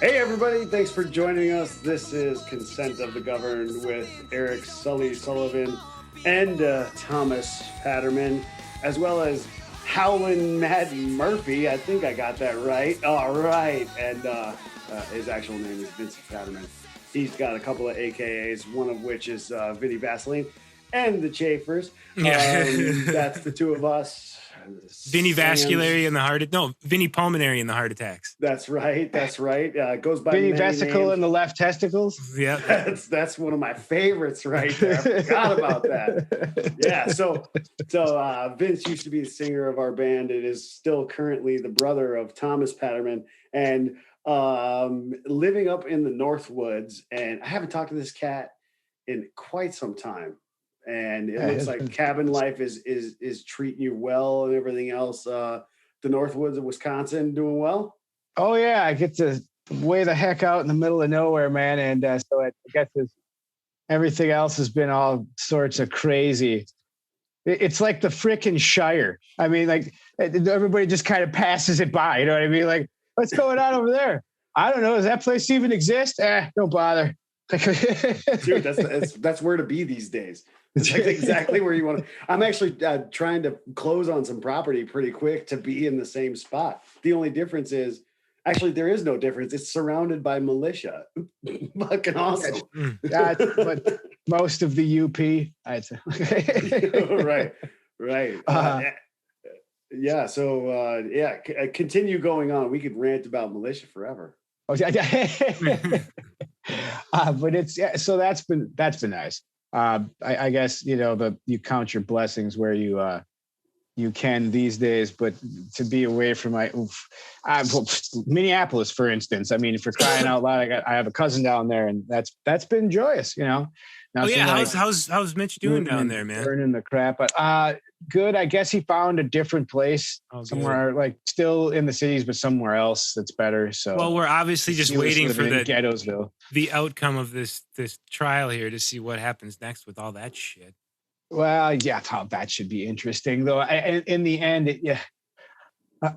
Hey everybody, thanks for joining us. This is Consent of the Governed with Eric Sully Sullivan and Thomas Patterman, as well as Howlin' Matt Murphy. I think I got that right. All right. And his actual name is Vincent Patterman. He's got a couple of AKAs, one of which is Vinny Vaseline and the Chafers. That's the two of us. Vinny Vasculary in the heart. Vinny Pulmonary in the heart attacks. That's right. Goes by Vinny many Vesicle names. in the left testicles. Yeah, that's one of my favorites right there. I forgot about that. Yeah. So Vince used to be the singer of our band. It is still currently the brother of Thomas Patterman and living up in the Northwoods. And I haven't talked to this cat in quite some time. And it looks like cabin life is treating you well and everything else. The Northwoods of Wisconsin doing well? Oh, yeah. I get to way the heck out in the middle of nowhere, man. And so I guess everything else has been all sorts of crazy. It's like the frickin' Shire. I mean, like everybody just kind of passes it by. You know what I mean? Like, what's going on over there? I don't know. Does that place even exist? Don't bother. Dude, that's where to be these days. It's like exactly where you want to. I'm actually trying to close on some property pretty quick to be in the same spot. The only difference is, actually, there is no difference. It's surrounded by militia. Fucking awesome. But most of the UP, I'd say. Right. Yeah. So continue going on. We could rant about militia forever. Oh, yeah. But so that's been nice. I guess you count your blessings where you can these days, but to be away from Minneapolis, for instance. I mean, for crying out loud, I have a cousin down there, and that's been joyous. Now, how's Mitch doing down there, man? Burning the crap, but good. I guess he found a different place somewhere, like still in the cities, but somewhere else that's better. So, well, we're obviously just waiting for the outcome of this trial here to see what happens next with all that shit. Well, yeah, that should be interesting, though. In the end,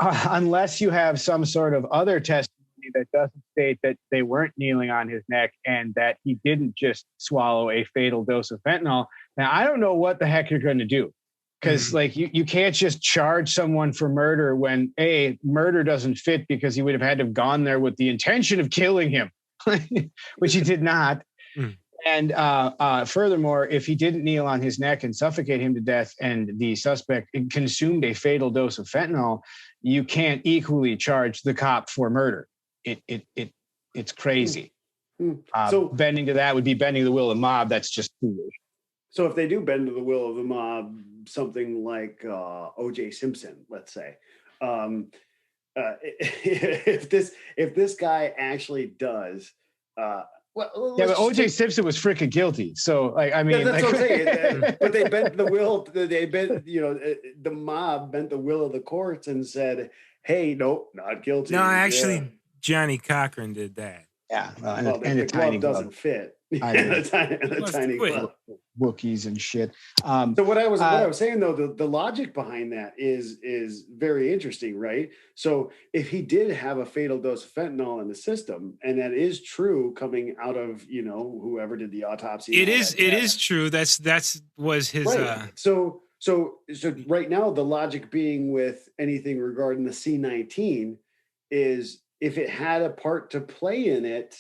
unless you have some sort of other testimony that doesn't state that they weren't kneeling on his neck and that he didn't just swallow a fatal dose of fentanyl. Now, I don't know what the heck you're going to do. Because you can't just charge someone for murder when murder doesn't fit because he would have had to have gone there with the intention of killing him, which he did not. And furthermore, if he didn't kneel on his neck and suffocate him to death and the suspect consumed a fatal dose of fentanyl, you can't equally charge the cop for murder. It's crazy. So bending to that would be bending the will of the mob. That's just foolish. So if they do bend to the will of the mob, something like O.J. Simpson, let's say, if this guy actually does, but O.J. Simpson was freaking guilty. So, that's what I'm saying. But they bent the will. They bent, the mob bent the will of the courts and said, "Hey, nope, not guilty." No, actually, Johnny Cochran did that. Yeah, and the tiny glove doesn't fit. The tiny glove. Wookiees and shit. So what I was saying though, the logic behind that is very interesting, right? So if he did have a fatal dose of fentanyl in the system, and that is true coming out of whoever did the autopsy, it is true. That's was his. Right. So right now the logic being with anything regarding the C-19 is if it had a part to play in it,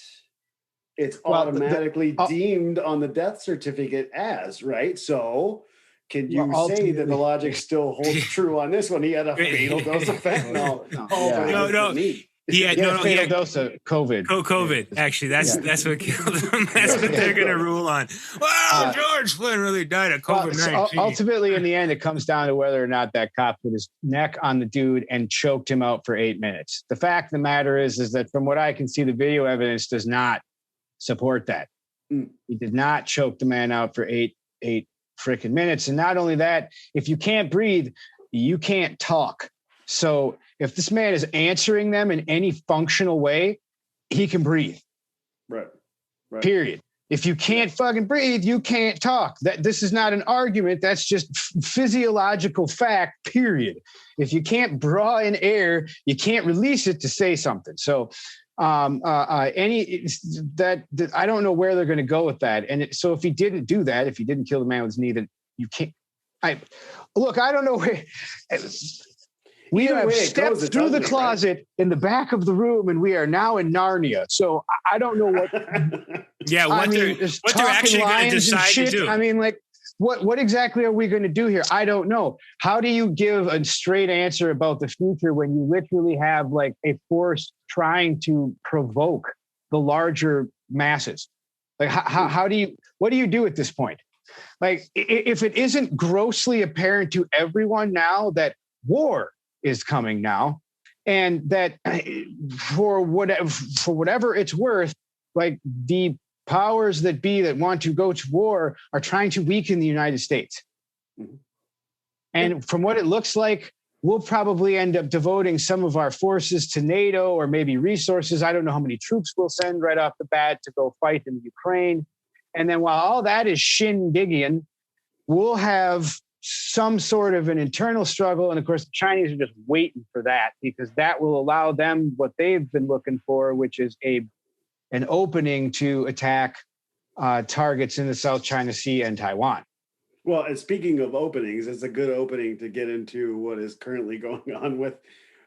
it's automatically deemed on the death certificate as, right? So can you say that the logic still holds true on this one? He had a fatal dose of fentanyl. No. He had a fatal dose of COVID. COVID. Actually, that's what killed him. That's what they're going to rule on. Well, George Flynn really died of COVID-19. Ultimately, in the end, it comes down to whether or not that cop put his neck on the dude and choked him out for 8 minutes. The fact of the matter is that from what I can see, the video evidence does not support that. He did not choke the man out for eight freaking minutes. And not only that, if you can't breathe, you can't talk. So if this man is answering them in any functional way, he can breathe. Right. Period. If you can't fucking breathe, you can't talk. This is not an argument. That's just physiological fact, period. If you can't draw in air, you can't release it to say something. So that I don't know where they're going to go with that. And so if he didn't do that, if he didn't kill the man with his knee, then you can't. I don't know where. We have stepped through the closet in the back of the room, and we are now in Narnia. So I don't know what. Yeah, what they're actually going to decide to do. I mean, like, what exactly are we going to do here? I don't know. How do you give a straight answer about the future when you literally have like a force trying to provoke the larger masses? Like, what do you do at this point? Like, if it isn't grossly apparent to everyone now that war is coming now, and that for whatever it's worth, like the powers that be that want to go to war are trying to weaken the United States. Mm-hmm. And from what it looks like, we'll probably end up devoting some of our forces to NATO or maybe resources. I don't know how many troops we'll send right off the bat to go fight in Ukraine. And then while all that is shindigging, we'll have some sort of an internal struggle. And of course, the Chinese are just waiting for that, because that will allow them what they've been looking for, which is an opening to attack targets in the South China Sea and Taiwan. Well, and speaking of openings, it's a good opening to get into what is currently going on with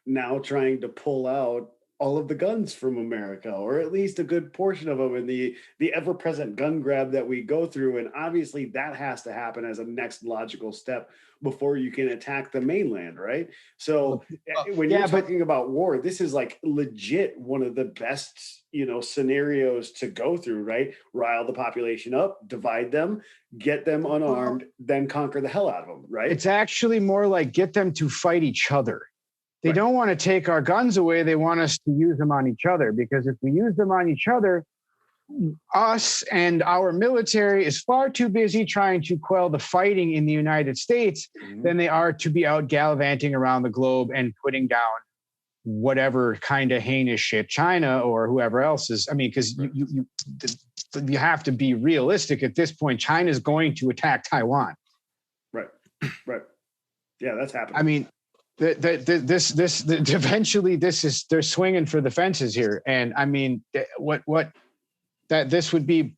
now trying to pull out all of the guns from America, or at least a good portion of them, in the ever-present gun grab that we go through. And obviously that has to happen as a next logical step before you can attack the mainland, right? So when you're talking about war, this is like legit one of the best, scenarios to go through, right? Rile the population up, divide them, get them unarmed, then conquer the hell out of them, right? It's actually more like get them to fight each other. They don't want to take our guns away. They want us to use them on each other, because if we use them on each other, us and our military is far too busy trying to quell the fighting in the United States than they are to be out gallivanting around the globe and putting down whatever kind of heinous shit China or whoever else is. I mean, because you have to be realistic at this point. China's going to attack Taiwan. Right. Yeah, that's happening. I mean, eventually they're swinging for the fences here. And I mean, this would be,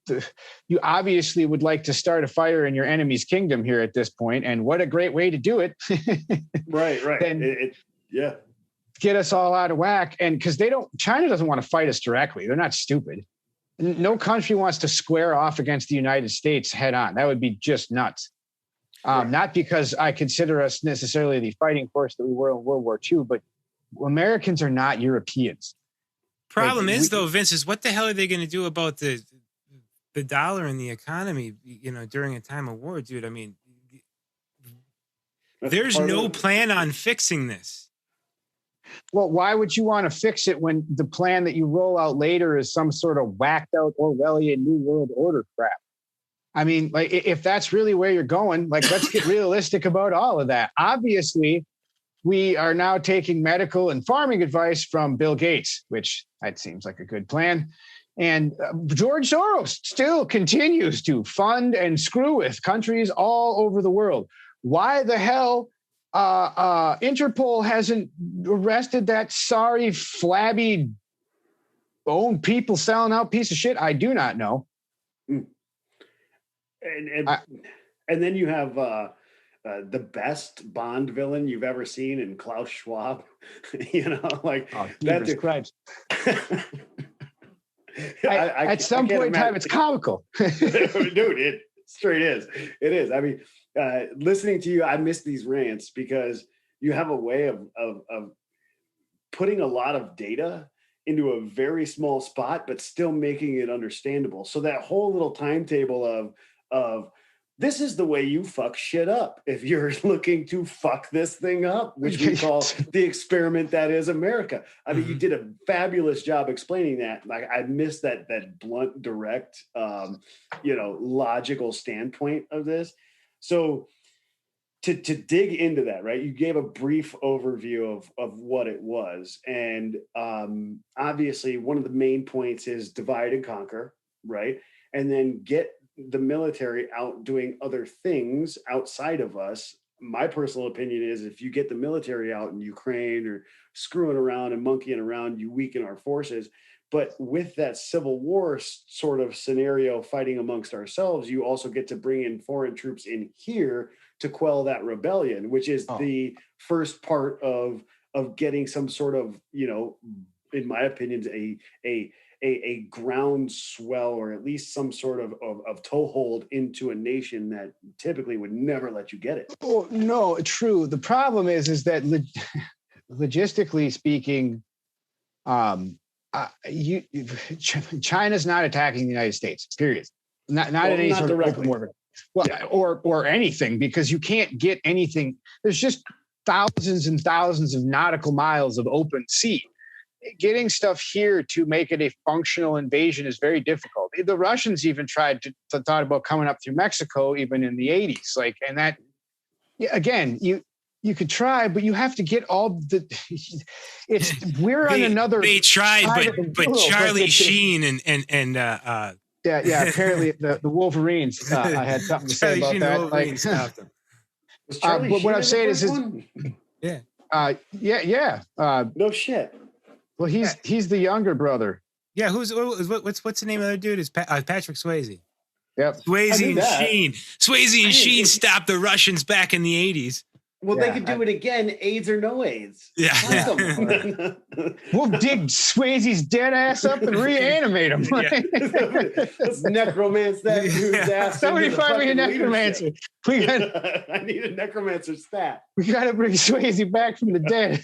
you obviously would like to start a fire in your enemy's kingdom here at this point. And what a great way to do it. Right. And yeah. Get us all out of whack. And because China doesn't want to fight us directly. They're not stupid. No country wants to square off against the United States head on. That would be just nuts. Not because I consider us necessarily the fighting force that we were in World War II, but Americans are not Europeans. Problem is, though, Vince, is what the hell are they going to do about the dollar and the economy, during a time of war, dude? I mean, there's no plan on fixing this. Well, why would you want to fix it when the plan that you roll out later is some sort of whacked out Orwellian New World Order crap? I mean, like, if that's really where you're going, like, let's get realistic about all of that. Obviously, we are now taking medical and farming advice from Bill Gates, which that seems like a good plan. And George Soros still continues to fund and screw with countries all over the world. Why the hell Interpol hasn't arrested that sorry, flabby, own people selling out piece of shit? I do not know. And then you have the best Bond villain you've ever seen in Klaus Schwab. That's Christ. At some point in time, it's comical. Dude, it straight is. It is. I mean, listening to you, I miss these rants because you have a way of putting a lot of data into a very small spot, but still making it understandable. So that whole little timetable of this is the way you fuck shit up if you're looking to fuck this thing up, which we call the experiment that is America. I mean, you did a fabulous job explaining that. Like, I missed that blunt, direct, logical standpoint of this. So to dig into that, right? You gave a brief overview of what it was. And obviously one of the main points is divide and conquer, right? And then get the military out doing other things outside of us. My personal opinion is if you get the military out in Ukraine or screwing around and monkeying around, you weaken our forces. But with that civil war sort of scenario fighting amongst ourselves, you also get to bring in foreign troops in here to quell that rebellion, which is the first part of getting some sort of, in my opinion, a groundswell, or at least some sort of toehold into a nation that typically would never let you get it. Oh, no, true. The problem is that logistically speaking, China's not attacking the United States, period. Not in any sort of open war. Well, or anything, because you can't get anything. There's just thousands and thousands of nautical miles of open sea. Getting stuff here to make it a functional invasion is very difficult. The Russians even thought about coming up through Mexico, even in the 80s. And that, again, you could try, but you have to get all the. They tried, but Charlie Sheen and apparently the Wolverines had something to say about that. Stopped them. But what I'm saying is, no shit. Well, he's the younger brother. Yeah, what's the name of the other dude? Is Patrick Swayze. Yep. Swayze and Sheen. Swayze and Sheen stopped the Russians back in the 80s. Well, they could do it again, AIDS or no AIDS. Yeah. We'll dig Swayze's dead ass up and reanimate him. Let's necromance that dude's ass. Somebody find me a necromancer. I need a necromancer stat. We got to bring Swayze back from the dead.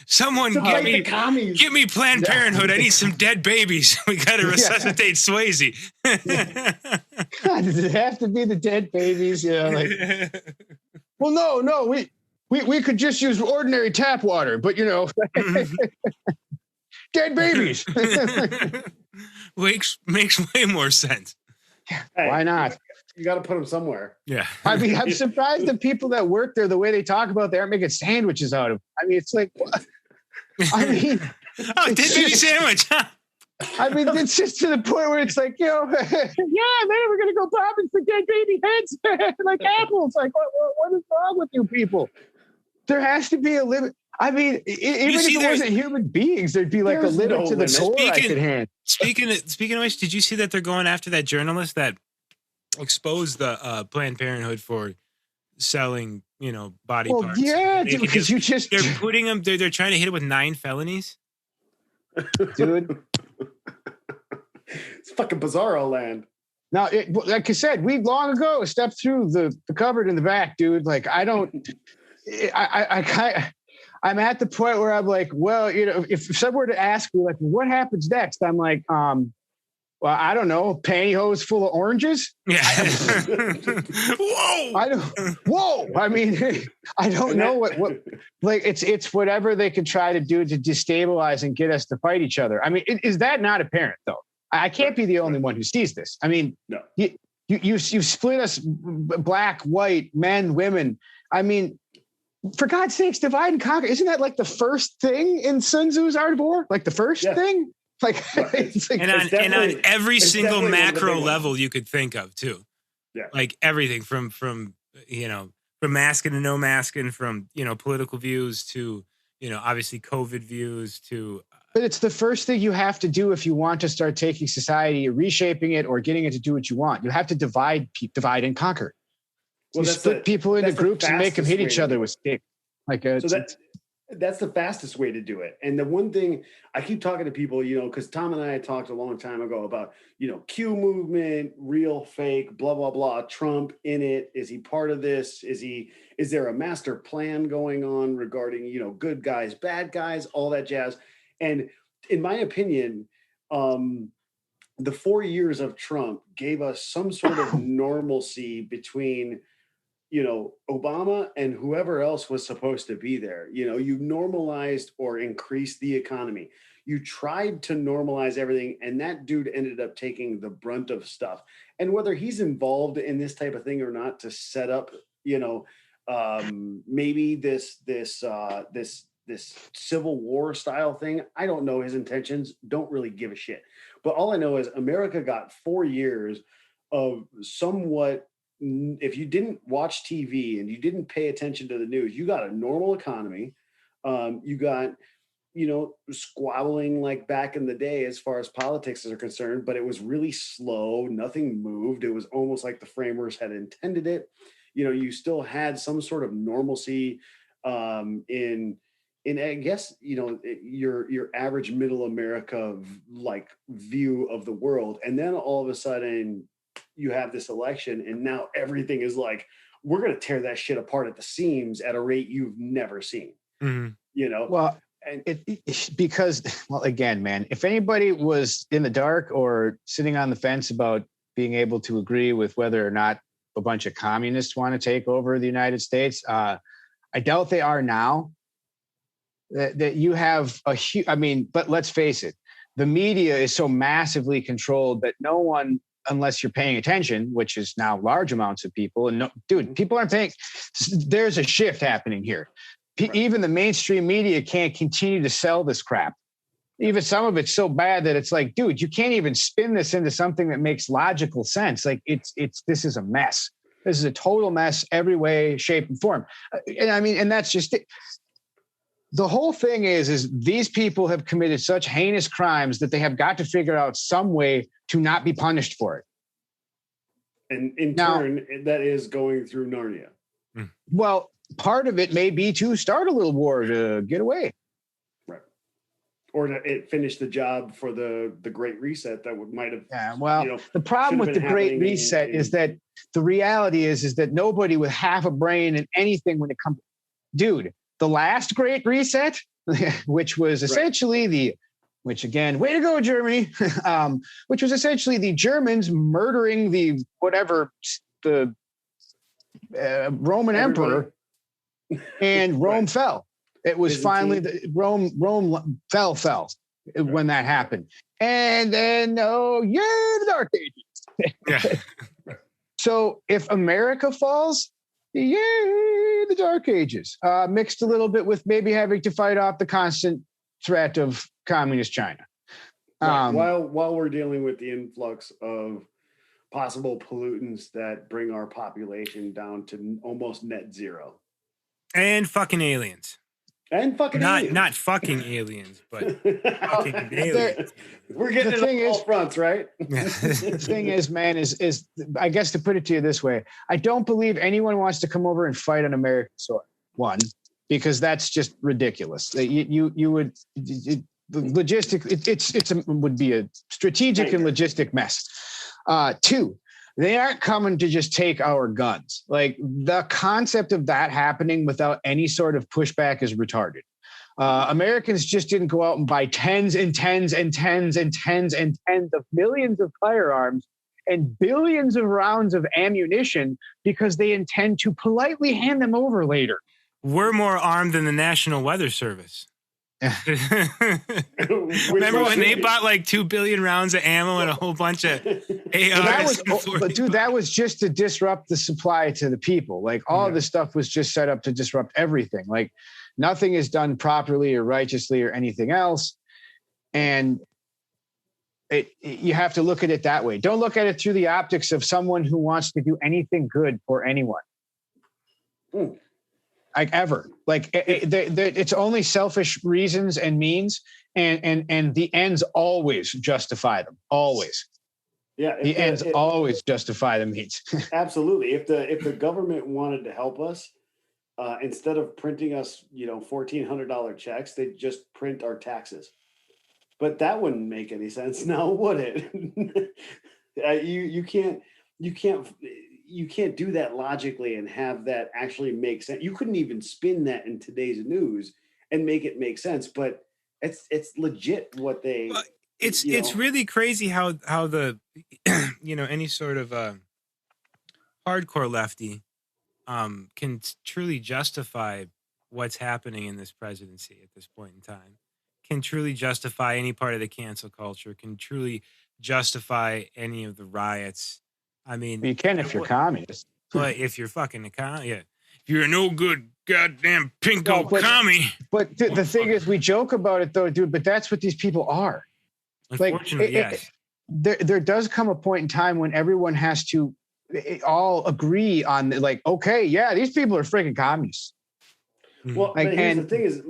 Someone get me Planned Parenthood. I need some dead babies. We got to resuscitate Swayze. God, does it have to be the dead babies? Well, no, we could just use ordinary tap water, but dead babies. Makes way more sense. Hey, why not? You got to put them somewhere. Yeah. I mean, I'm surprised the people that work there, the way they talk about, they aren't making sandwiches out of them. I mean, it's like, what? I mean, dead baby sandwich. I mean, it's just to the point where it's like, man, we're going to go popping for dead baby heads like apples. Like, what is wrong with you people? There has to be a limit. I mean, even if it wasn't human beings, there'd be like a limit to the tour I could hand. Speaking of which, did you see that they're going after that journalist that exposed the Planned Parenthood for selling, body parts? Yeah, because they're putting them. They're trying to hit it with 9 felonies. Dude. It's fucking bizarro land. Now, like I said, we long ago stepped through the cupboard in the back, dude. Like, I'm at the point where I'm like, well, if someone were to ask me, like, what happens next? I'm like, well, I don't know, pantyhose full of oranges. Yeah. Whoa. I mean, I don't know what like it's whatever they could try to do to destabilize and get us to fight each other. I mean, is that not apparent though? I can't be the only one who sees this. I mean, no. You split us black, white, men, women. I mean, for God's sakes, divide and conquer. Isn't that like the first thing in Sun Tzu's Art of War? Like the first thing? Like, and on every single macro level you could think of too. Yeah. Like everything from masking to no masking, from, political views to, obviously COVID views to. But it's the first thing you have to do if you want to start taking society, reshaping it, or getting it to do what you want. You have to divide and conquer. Well, you split people into groups and make them hit each other with sticks. That's the fastest way to do it. And the one thing I keep talking to people, because Tom and I had talked a long time ago about, Q movement, real, fake, blah, blah, blah, Trump in it. Is he part of this? Is there a master plan going on regarding, good guys, bad guys, all that jazz? And in my opinion, the 4 years of Trump gave us some sort of normalcy between, Obama and whoever else was supposed to be there. You normalized or increased the economy. You tried to normalize everything, and that dude ended up taking the brunt of stuff. And whether he's involved in this type of thing or not to set up, maybe this Civil War style thing, I don't know his intentions. Don't really give a shit. But all I know is America got 4 years of somewhat. If you didn't watch TV and you didn't pay attention to the news, you got a normal economy. You got squabbling like back in the day as far as politics are concerned, but it was really slow. Nothing moved. It was almost like the framers had intended it. You still had some sort of normalcy in I guess your average middle America like view of the world, and then all of a sudden you have this election, and now everything is like, we're going to tear that shit apart at the seams at a rate you've never seen. Well, and because again, man, if anybody was in the dark or sitting on the fence about being able to agree with whether or not a bunch of communists want to take over the United States, I doubt they are now. That you have a huge, but let's face it, the media is so massively controlled that no one, unless you're paying attention, which is now large amounts of people, and people aren't paying. There's a shift happening here. Right. Even the mainstream media can't continue to sell this crap. Even some of it's so bad that it's like, dude, you can't even spin this into something that makes logical sense. Like this is a mess. This is a total mess every way, shape, and form. And that's just it. The whole thing is these people have committed such heinous crimes that they have got to figure out some way to not be punished for it. And in turn, that is going through Narnia. Well, part of it may be to start a little war to get away. Right. Or to finish the job for the Great Reset that might have. Yeah, well, the problem with the Great Reset is that the reality is that nobody with half a brain and anything when it comes, dude, the last Great Reset, which was essentially which again, way to go, Germany, which was essentially the Germans murdering the Roman emperor, and Rome fell. It was finally Rome fell when that happened. And then, the Dark Ages. So if America falls, yay, the Dark Ages, mixed a little bit with maybe having to fight off the constant threat of communist China. While we're dealing with the influx of possible pollutants that bring our population down to almost net zero. And fucking aliens. Not fucking aliens, but fucking aliens. We're getting it on all fronts, right? The thing is, man, is I guess to put it to you this way, I don't believe anyone wants to come over and fight on American soil. One, because that's just ridiculous. You would would be a strategic and logistic mess. Two, they aren't coming to just take our guns. Like, the concept of that happening without any sort of pushback is retarded. Americans just didn't go out and buy tens and tens and tens and tens and tens of millions of firearms and billions of rounds of ammunition because they intend to politely hand them over later. We're more armed than the National Weather Service. Remember when they bought like 2 billion rounds of ammo and a whole bunch of ARs? That was just to disrupt the supply to the people. Like, all of this stuff was just set up to disrupt everything. Like, nothing is done properly or righteously or anything else. And you have to look at it that way. Don't look at it through the optics of someone who wants to do anything good for anyone. Like, ever. Like, it's only selfish reasons and means, and the ends always justify them. Always. Yeah. The ends always justify the means. Absolutely. If the government wanted to help us, instead of printing us, $1,400 checks, they'd just print our taxes. But that wouldn't make any sense now, would it? You can't do that logically and have that actually make sense. You couldn't even spin that in today's news and make it make sense, but it's legit what they. Well, it's really crazy how the any sort of hardcore lefty can truly justify what's happening in this presidency at this point in time. Can truly justify any part of the cancel culture. Can truly justify any of the riots. I mean, you can if you're communist. But if you're fucking a commie, if you're a no good goddamn pinko commie. But the thing is, we joke about it though, dude. But that's what these people are. Unfortunately, yes. There does come a point in time when everyone has to all agree on, like, okay, yeah, these people are freaking communists. Well, Like, but here's the and thing: is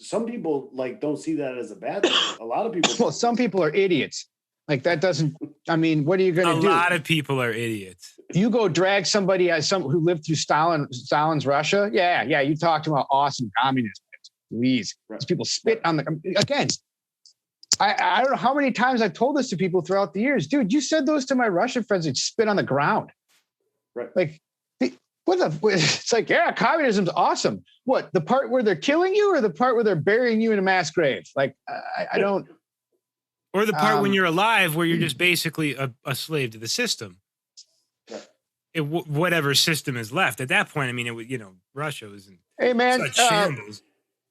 some people like don't see that as a bad thing. A lot of people. well, some people are idiots. Like that doesn't. I mean, what are you going A to do? lot of people are idiots. You go drag somebody as some who lived through Stalin's Russia. Yeah, yeah. You talk to them about awesome communism. Please, Right. these people spit on the again. I don't know how many times I've told this to people throughout the years, dude. You said those to my Russian friends. They'd spit on the ground. Right. Like, what the? It's like, yeah, communism's awesome. What, the part where they're killing you, or the part where they're burying you in a mass grave? Like, I don't. Or the part when you're alive, where you're just basically a slave to the system. Whatever system is left at that point. I mean, it was, Russia was in Hey man, such shambles.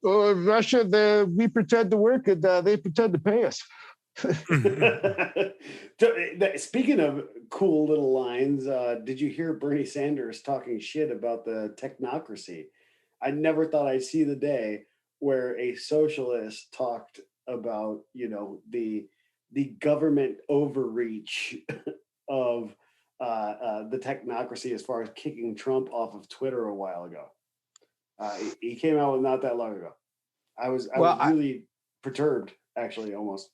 Russia, we pretend to work and they pretend to pay us. Speaking of cool little lines, did you hear Bernie Sanders talking shit about the technocracy? I never thought I'd see the day where a socialist talked about, the government overreach of the technocracy as far as kicking Trump off of Twitter a while ago. He came out with not that long ago. I was really perturbed, actually, almost.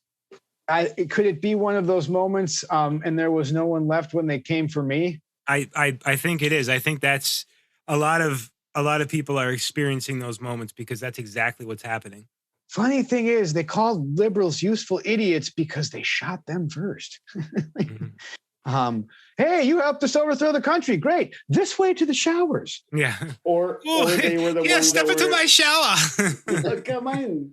Could it be one of those moments and there was no one left when they came for me? I think it is. I think that's a lot of people are experiencing those moments because that's exactly what's happening. Funny thing is, they called liberals useful idiots because they shot them first. Hey, you helped us overthrow the country. Great. This way to the showers. Yeah. Or they were the ones step into my shower. Come in.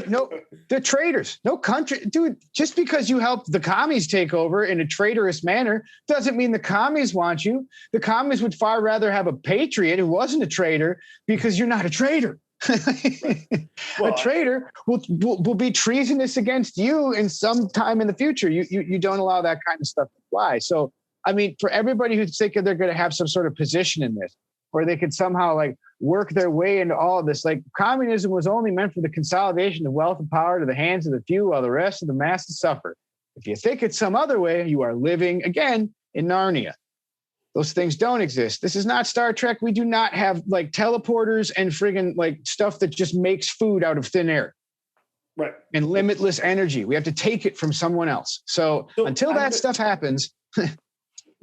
No, they're traitors. No country, dude. Just because you helped the commies take over in a traitorous manner doesn't mean the commies want you. The commies would far rather have a patriot who wasn't a traitor because you're not a traitor. Right. Well, a traitor will be treasonous against you in some time in the future. You don't allow that kind of stuff to fly. So, I mean, for everybody who's thinking they're going to have some sort of position in this, or they could somehow like work their way into all of this, like communism was only meant for the consolidation of wealth and power to the hands of the few while the rest of the masses suffer. If you think it's some other way, you are living again in Narnia. Those things don't exist. This is not Star Trek. We do not have like teleporters and friggin' like stuff that just makes food out of thin air. Right. And limitless energy. We have to take it from someone else. So until that stuff happens.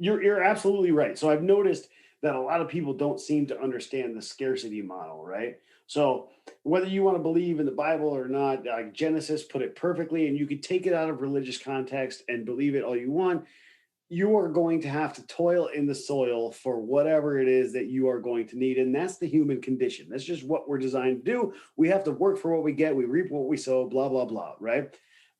You're absolutely right. So I've noticed that a lot of people don't seem to understand the scarcity model, right? So whether you want to believe in the Bible or not, like Genesis put it perfectly, and you could take it out of religious context and believe it all you want. You are going to have to toil in the soil for whatever it is that you are going to need. And that's the human condition. That's just what we're designed to do. We have to work for what we get. We reap what we sow, blah, blah, blah, right?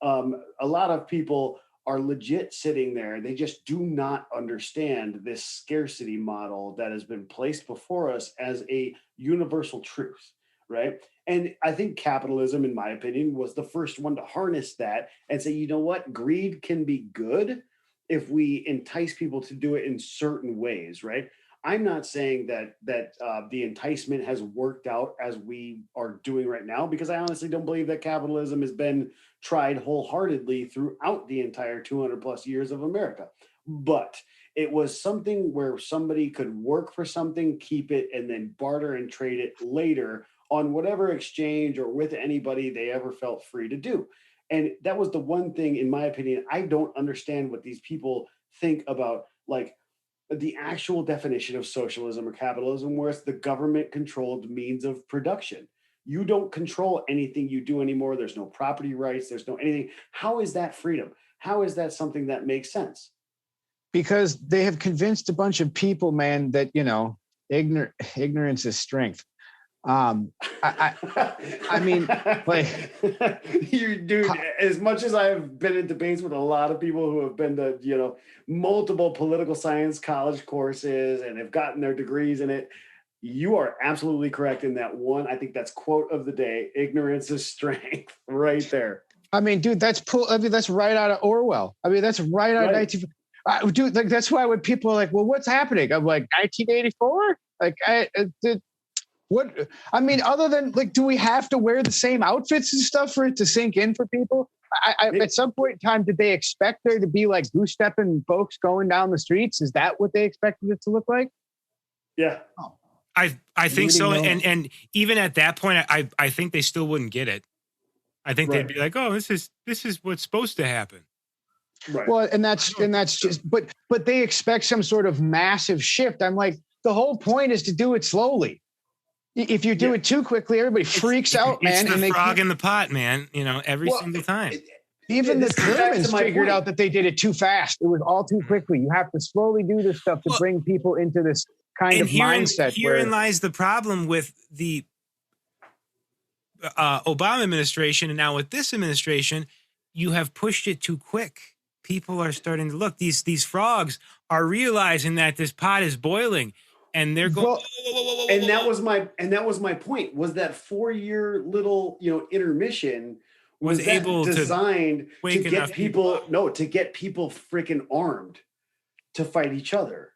A lot of people are legit sitting there. They just do not understand this scarcity model that has been placed before us as a universal truth, right? And I think capitalism, in my opinion, was the first one to harness that and say, you know what, greed can be good if we entice people to do it in certain ways, right? I'm not saying that the enticement has worked out as we are doing right now, because I honestly don't believe that capitalism has been tried wholeheartedly throughout the entire 200 plus years of America. But it was something where somebody could work for something, keep it, and then barter and trade it later on whatever exchange or with anybody they ever felt free to do. And that was the one thing, in my opinion, I don't understand what these people think about, like the actual definition of socialism or capitalism, where it's the government controlled means of production. You don't control anything you do anymore. There's no property rights. There's no anything. How is that freedom? How is that something that makes sense? Because they have convinced a bunch of people, man, that, ignorance is strength. I mean, like, dude, as much as I've been in debates with a lot of people who have been to, multiple political science college courses and have gotten their degrees in it, you are absolutely correct in that one. I think that's quote of the day: ignorance is strength, right there. I mean, dude, that's right out of Orwell. I mean, that's right out of 19. Dude, like, that's why when people are like, well, what's happening? I'm like, 1984? Like, what? I mean, other than, like, do we have to wear the same outfits and stuff for it to sink in for people? At some point in time, did they expect there to be like goose-stepping folks going down the streets? Is that what they expected it to look like? Yeah. Oh. I think so. Really And even at that point, I think they still wouldn't get it. I think they'd be like, oh, this is what's supposed to happen. Right. Well, and that's just, but they expect some sort of massive shift. I'm like, the whole point is to do it slowly. If you do it too quickly, everybody freaks out, man. It's the and frog in the pot, man. You know, every single time. Even the Germans figured out that they did it too fast. It was all too quickly. You have to slowly do this stuff to bring people into this kind of mindset. Herein lies the problem with the Obama administration, and now with this administration, you have pushed it too quick. People are starting to look. These frogs are realizing that this pot is boiling, and they're going. And that was my point. Was that 4-year little intermission was able designed to get people freaking armed to fight each other?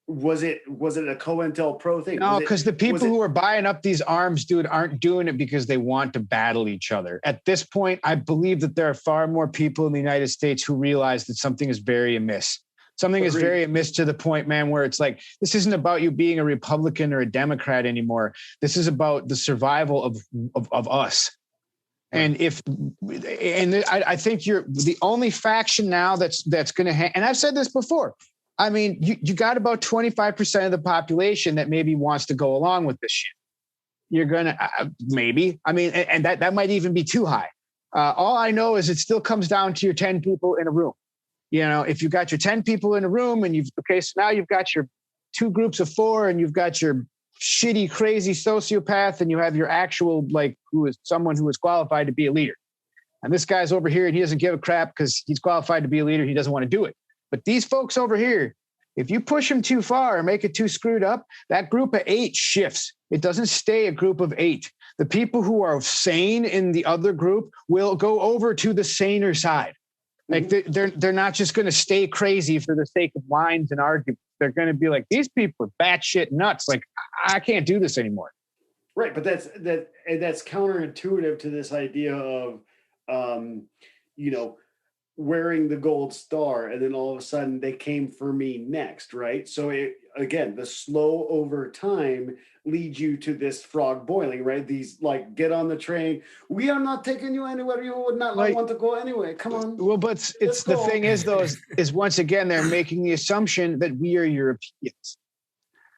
Was it a COINTELPRO thing? No, because the people who are buying up these arms, dude, aren't doing it because they want to battle each other. At this point, I believe that there are far more people in the United States who realize that something is very amiss. Something is very amiss to the point, man, where it's like, this isn't about you being a Republican or a Democrat anymore. This is about the survival of us. And I think you're the only faction now that's going to and I've said this before. I mean, you got about 25% of the population that maybe wants to go along with this shit. You're going to maybe. I mean, and that might even be too high. All I know is it still comes down to your 10 people in a room. If you got your 10 people in a room and so now you've got your 2 groups of 4 and you've got your shitty, crazy sociopath and you have your actual, who is someone who is qualified to be a leader. And this guy's over here and he doesn't give a crap because he's qualified to be a leader. He doesn't want to do it. But these folks over here, if you push them too far or make it too screwed up, that group of 8 shifts. It doesn't stay a group of 8. The people who are sane in the other group will go over to the saner side. Like they're not just going to stay crazy for the sake of lines and arguments. They're going to be like, these people are batshit nuts. Like, I can't do this anymore. Right, but that's counterintuitive to this idea of, wearing the gold star, and then all of a sudden they came for me next, right? So again, the slow over time leads you to this frog boiling, right? These get on the train. We are not taking you anywhere you would not want to go anyway. Come on. Well, but it's the thing is though, is once again, they're making the assumption that we are Europeans.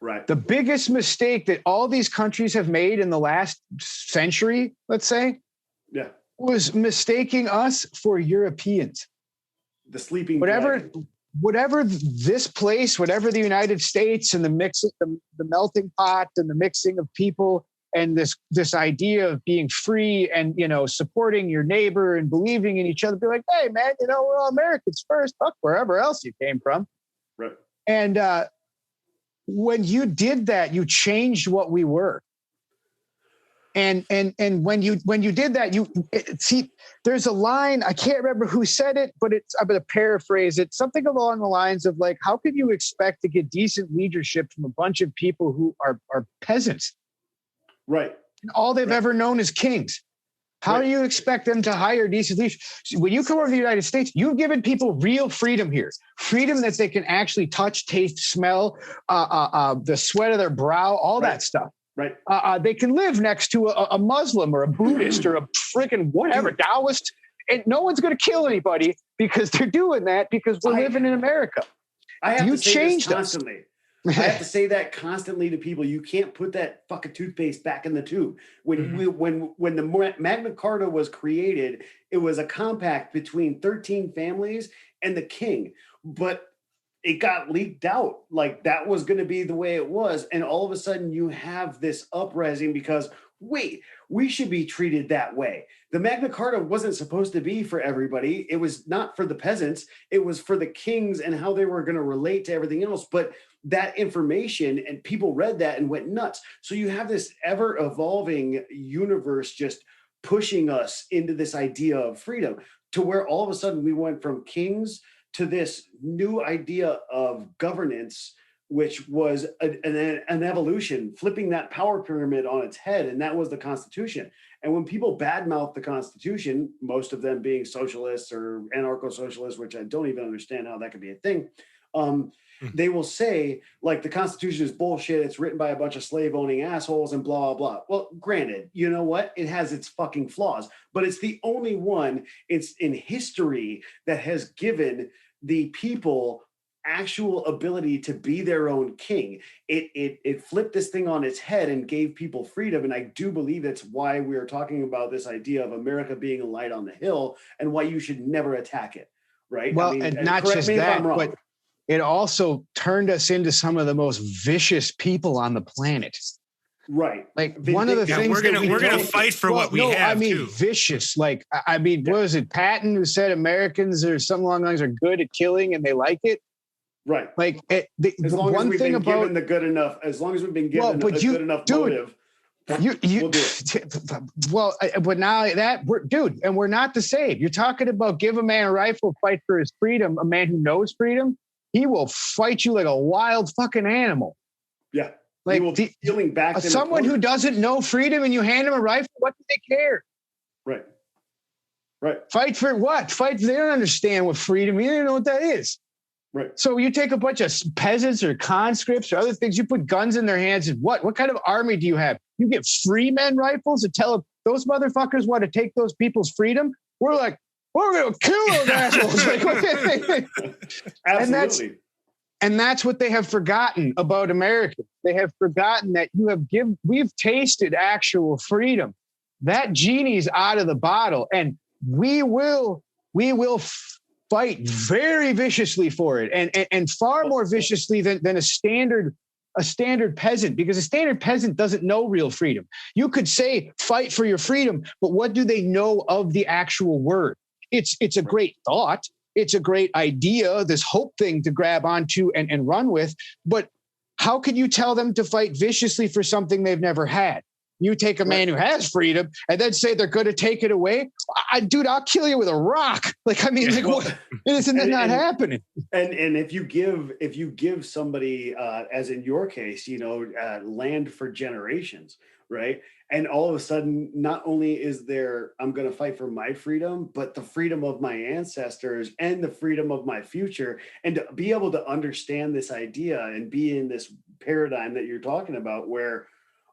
Right. The biggest mistake that all these countries have made in the last century, let's say, was mistaking us for Europeans. The sleeping whatever this place, whatever the United States and the melting pot and the mixing of people and this idea of being free and supporting your neighbor and believing in each other, be like, hey man, we're all Americans first, fuck wherever else you came from. Right. And when you did that, you changed what we were. And when you did that, see, there's a line, I can't remember who said it, but I'm going to paraphrase it. Something along the lines of how can you expect to get decent leadership from a bunch of people who are peasants? Right. And all they've ever known is kings. How do you expect them to hire decent leaders? When you come over to the United States, you've given people real freedom here. Freedom that they can actually touch, taste, smell, the sweat of their brow, all that stuff. Right. They can live next to a Muslim or a Buddhist or a freaking whatever, Taoist, and no one's going to kill anybody because they're doing that because we're living in America. I have you to say changed this constantly. I have to say that constantly to people. You can't put that fucking toothpaste back in the tube. When the Magna Carta was created, it was a compact between 13 families and the king. But it got leaked out that was going to be the way it was. And all of a sudden you have this uprising because, wait, we should be treated that way. The Magna Carta wasn't supposed to be for everybody. It was not for the peasants. It was for the kings and how they were going to relate to everything else. But that information, and people read that and went nuts. So you have this ever evolving universe just pushing us into this idea of freedom to where all of a sudden we went from kings to this new idea of governance, which was an evolution, flipping that power pyramid on its head. And that was the Constitution. And when people badmouth the Constitution, most of them being socialists or anarcho-socialists, which I don't even understand how that could be a thing, They will say, like, the Constitution is bullshit. It's written by a bunch of slave owning assholes and blah, blah. Well, granted, you know what? It has its fucking flaws, but it's the only one it's in history that has given the people actual ability to be their own king. It flipped this thing on its head and gave people freedom. And I do believe that's why we're talking about this idea of America being a light on the hill and why you should never attack it. Right. Well, and not just that, but it also turned us into some of the most vicious people on the planet. Right. Like one of the things we're gonna fight for what we have. I mean, too. Vicious. Like, I mean, what was it? Patton who said Americans or something along those lines are good at killing and they like it. Right. Like as long as we've been given the good enough, as long as we've been given a good enough motive. We'll do it. Well, but now and we're not the same. You're talking about give a man a rifle, fight for his freedom. A man who knows freedom, he will fight you like a wild fucking animal. Yeah. Like feeling back. Someone who doesn't know freedom and you hand him a rifle, what do they care? Right. Right. Fight for what? They don't understand what freedom is. They don't know what that is. Right. So you take a bunch of peasants or conscripts or other things, you put guns in their hands, and what kind of army do you have? You get free men rifles and tell them those motherfuckers want to take those people's freedom. We're like, we're going to kill those assholes. Absolutely. And that's what they have forgotten about Americans. They have forgotten that we've tasted actual freedom. That genie's out of the bottle, and we will fight very viciously for it, and far more viciously than a standard peasant, because a standard peasant doesn't know real freedom. You could say fight for your freedom, but what do they know of the actual word? It's a great thought. It's a great idea, this hope thing to grab onto and run with. But how can you tell them to fight viciously for something they've never had? You take a man who has freedom and then say they're going to take it away. I'll kill you with a rock. Like, I mean, what? Isn't that not happening? And if you give somebody, as in your case, land for generations, right? And all of a sudden, not only is there, I'm going to fight for my freedom, but the freedom of my ancestors and the freedom of my future, and to be able to understand this idea and be in this paradigm that you're talking about, where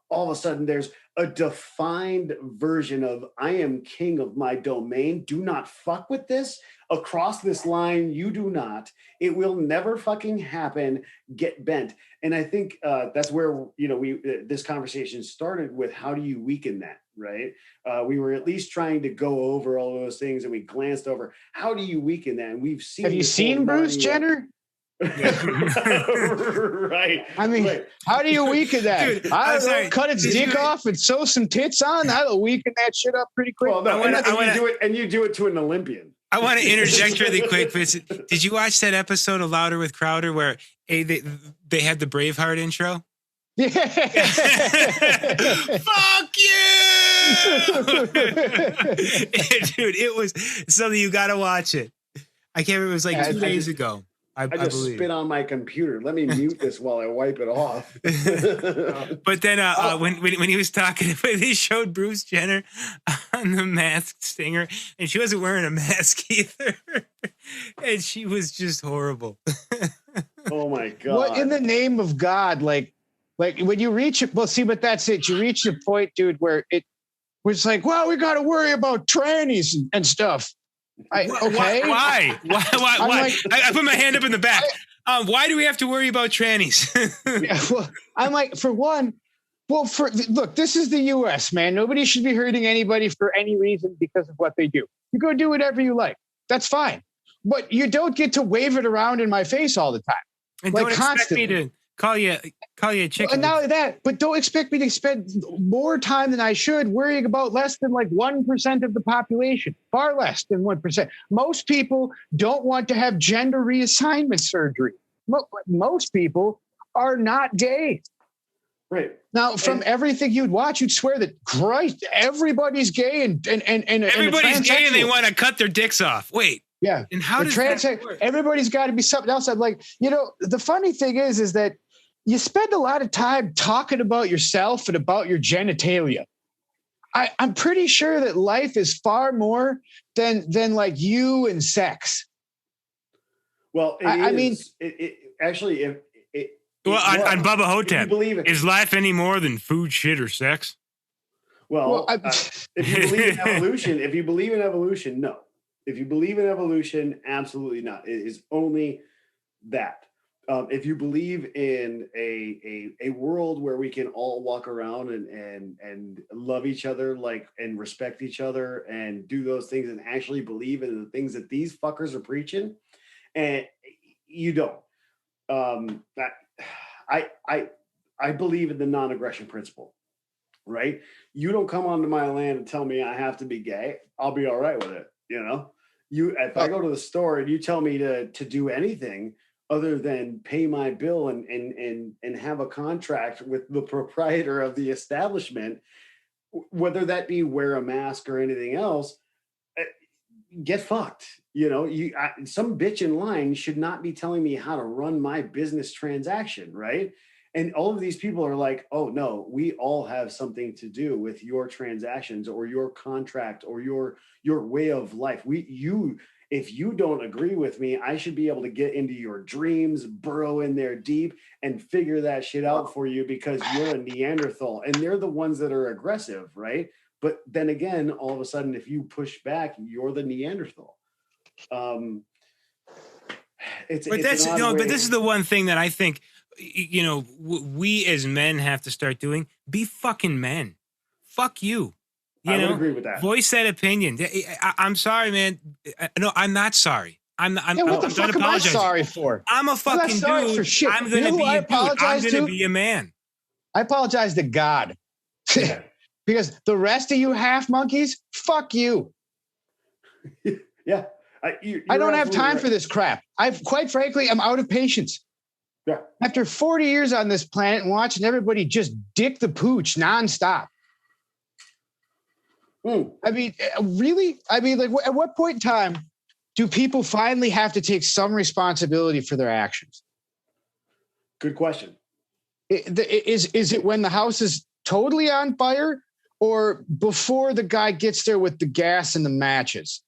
all of a sudden there's a defined version of I am king of my domain. Do not fuck with this. Across this line, you do not. It will never fucking happen. Get bent. And I think that's where this conversation started with how do you weaken that, right? We were at least trying to go over all of those things, and we glanced over how do you weaken that. And we've seen. Have you seen Bruce Jenner? Right. I mean, how do you weaken that? Dude, I don't know, cut its dick off and sew some tits on. That'll weaken that shit up pretty quick. Well, no, you do it to an Olympian. I want to interject really quick. Did you watch that episode of Louder with Crowder where they had the Braveheart intro? Yeah. Fuck you, dude! It was something you got to watch it. I can't remember. It was like 2 days ago. I just believe. Spit on my computer. Let me mute this while I wipe it off. But then when he was talking, they showed Bruce Jenner on The Masked Singer, and she wasn't wearing a mask either, and she was just horrible. Oh my God! What in the name of God? Like when you reach it, well, see, but that's it. You reach the point, dude, where it was like, well, we got to worry about trannies and stuff. Okay. Why? Like, I put my hand up in the back. Why do we have to worry about trannies? Yeah, well, I'm like, for one, look, this is the U.S., man. Nobody should be hurting anybody for any reason because of what they do. You go do whatever you like. That's fine. But you don't get to wave it around in my face all the time. And like, don't expect constantly. Me to call you a chicken. And not only that, but don't expect me to spend more time than I should worrying about less than like 1% of the population, far less than 1%. Most people don't want to have gender reassignment surgery. Most people are not gay. Right. Now, from everything you'd watch, you'd swear that Christ, everybody's gay and everybody's gay and they want to cut their dicks off. Wait. Yeah. And how does that work? Everybody's got to be something else. I'm like, the funny thing is that you spend a lot of time talking about yourself and about your genitalia. I'm pretty sure that life is far more than like you and sex. Well, I mean, actually, if it, Well, on Bubba if you Hotep, believe it, is life any more than food, shit, or sex? well, if you believe in evolution, no. If you believe in evolution, absolutely not. It is only that. If you believe in a world where we can all walk around and love each other and respect each other and do those things and actually believe in the things that these fuckers are preaching, and you don't. I believe in the non-aggression principle, right? You don't come onto my land and tell me I have to be gay. I'll be all right with it. If I go to the store and you tell me to do anything other than pay my bill and have a contract with the proprietor of the establishment, whether that be wear a mask or anything else, get fucked. Some bitch in line should not be telling me how to run my business transaction, right? And all of these people are like, oh no, we all have something to do with your transactions or your contract or your way of life. If you don't agree with me, I should be able to get into your dreams, burrow in there deep and figure that shit out for you because you're a Neanderthal. And they're the ones that are aggressive, right? But then again, all of a sudden, if you push back, you're the Neanderthal. But this is the one thing that I think, we as men have to start doing. Be fucking men. Fuck you. I would agree with that. Voice that opinion. I'm sorry, man. No, I'm not sorry. What the fuck am I sorry for? I'm a fucking dude. For shit. I'm gonna be a dude. I'm gonna be a man. I apologize to God. Because the rest of you half monkeys, fuck you. Yeah. I don't have time for this crap. Quite frankly, I'm out of patience. Yeah. After 40 years on this planet and watching everybody just dick the pooch nonstop. I mean, really? I mean, at what point in time do people finally have to take some responsibility for their actions? Good question. Is it when the house is totally on fire or before the guy gets there with the gas and the matches?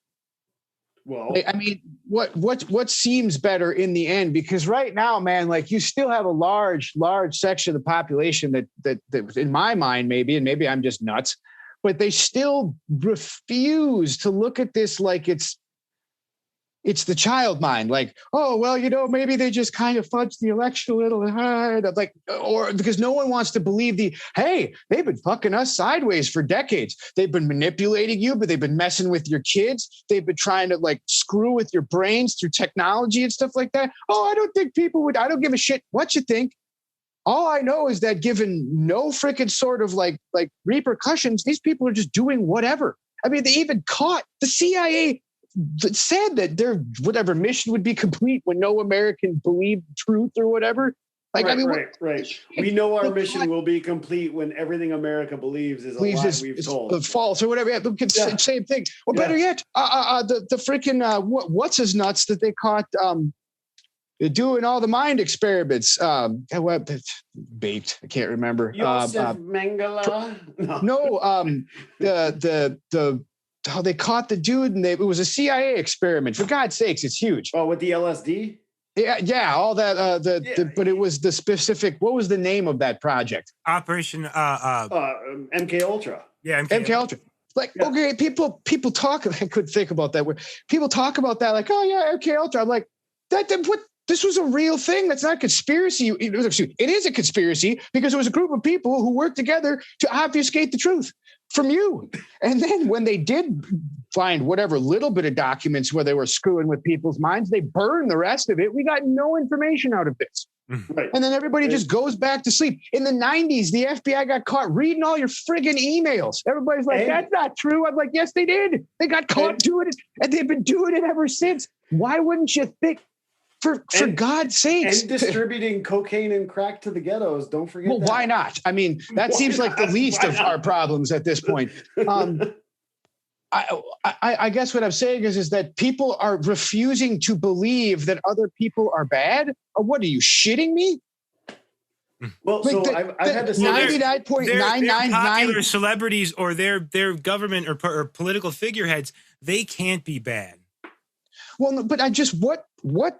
Well, I mean, what seems better in the end? Because right now, man, you still have a large section of the population that in my mind, maybe I'm just nuts, but they still refuse to look at this like it's the child mind. Oh, well, maybe they just kind of fudged the election a little. Or because no one wants to believe hey, they've been fucking us sideways for decades. They've been manipulating you, but they've been messing with your kids. They've been trying to screw with your brains through technology and stuff like that. Oh, I don't think I don't give a shit what you think. All I know is that given no freaking sort of repercussions, these people are just doing whatever. I mean, they even caught the CIA said that their whatever mission would be complete when no American believed truth or whatever. Right. We know our mission will be complete when everything America believes is a lie we've told. False or whatever. Yeah. Same thing. Or better yet, the freaking what's his nuts that they caught doing all the mind experiments. Baked. I can't remember. Joseph Mengele. The how they caught the dude and it was a CIA experiment. For God's sakes, it's huge. Oh, with the LSD? Yeah, all that. But it was the specific. What was the name of that project? Operation MK Ultra. Yeah, MK Ultra. Okay, people talk. I could think about that. People talk about that, oh yeah, MK Ultra. I'm like, what? This was a real thing. That's not a conspiracy. It is a conspiracy because it was a group of people who worked together to obfuscate the truth from you. And then when they did find whatever little bit of documents where they were screwing with people's minds, they burned the rest of it. We got no information out of this. Right. And then everybody just goes back to sleep. In the 90s, the FBI got caught reading all your friggin' emails. Everybody's like, that's not true. I'm like, yes, they did. They got caught doing it, and they've been doing it ever since. Why wouldn't you think? For God's sakes. And distributing cocaine and crack to the ghettos. Don't forget that. Why not? I mean, that seems like the least of our problems at this point. I guess what I'm saying is that people are refusing to believe that other people are bad. What are you, shitting me? Well, I've had to say 99.999 popular celebrities or their government or political figureheads, they can't be bad. Well, but what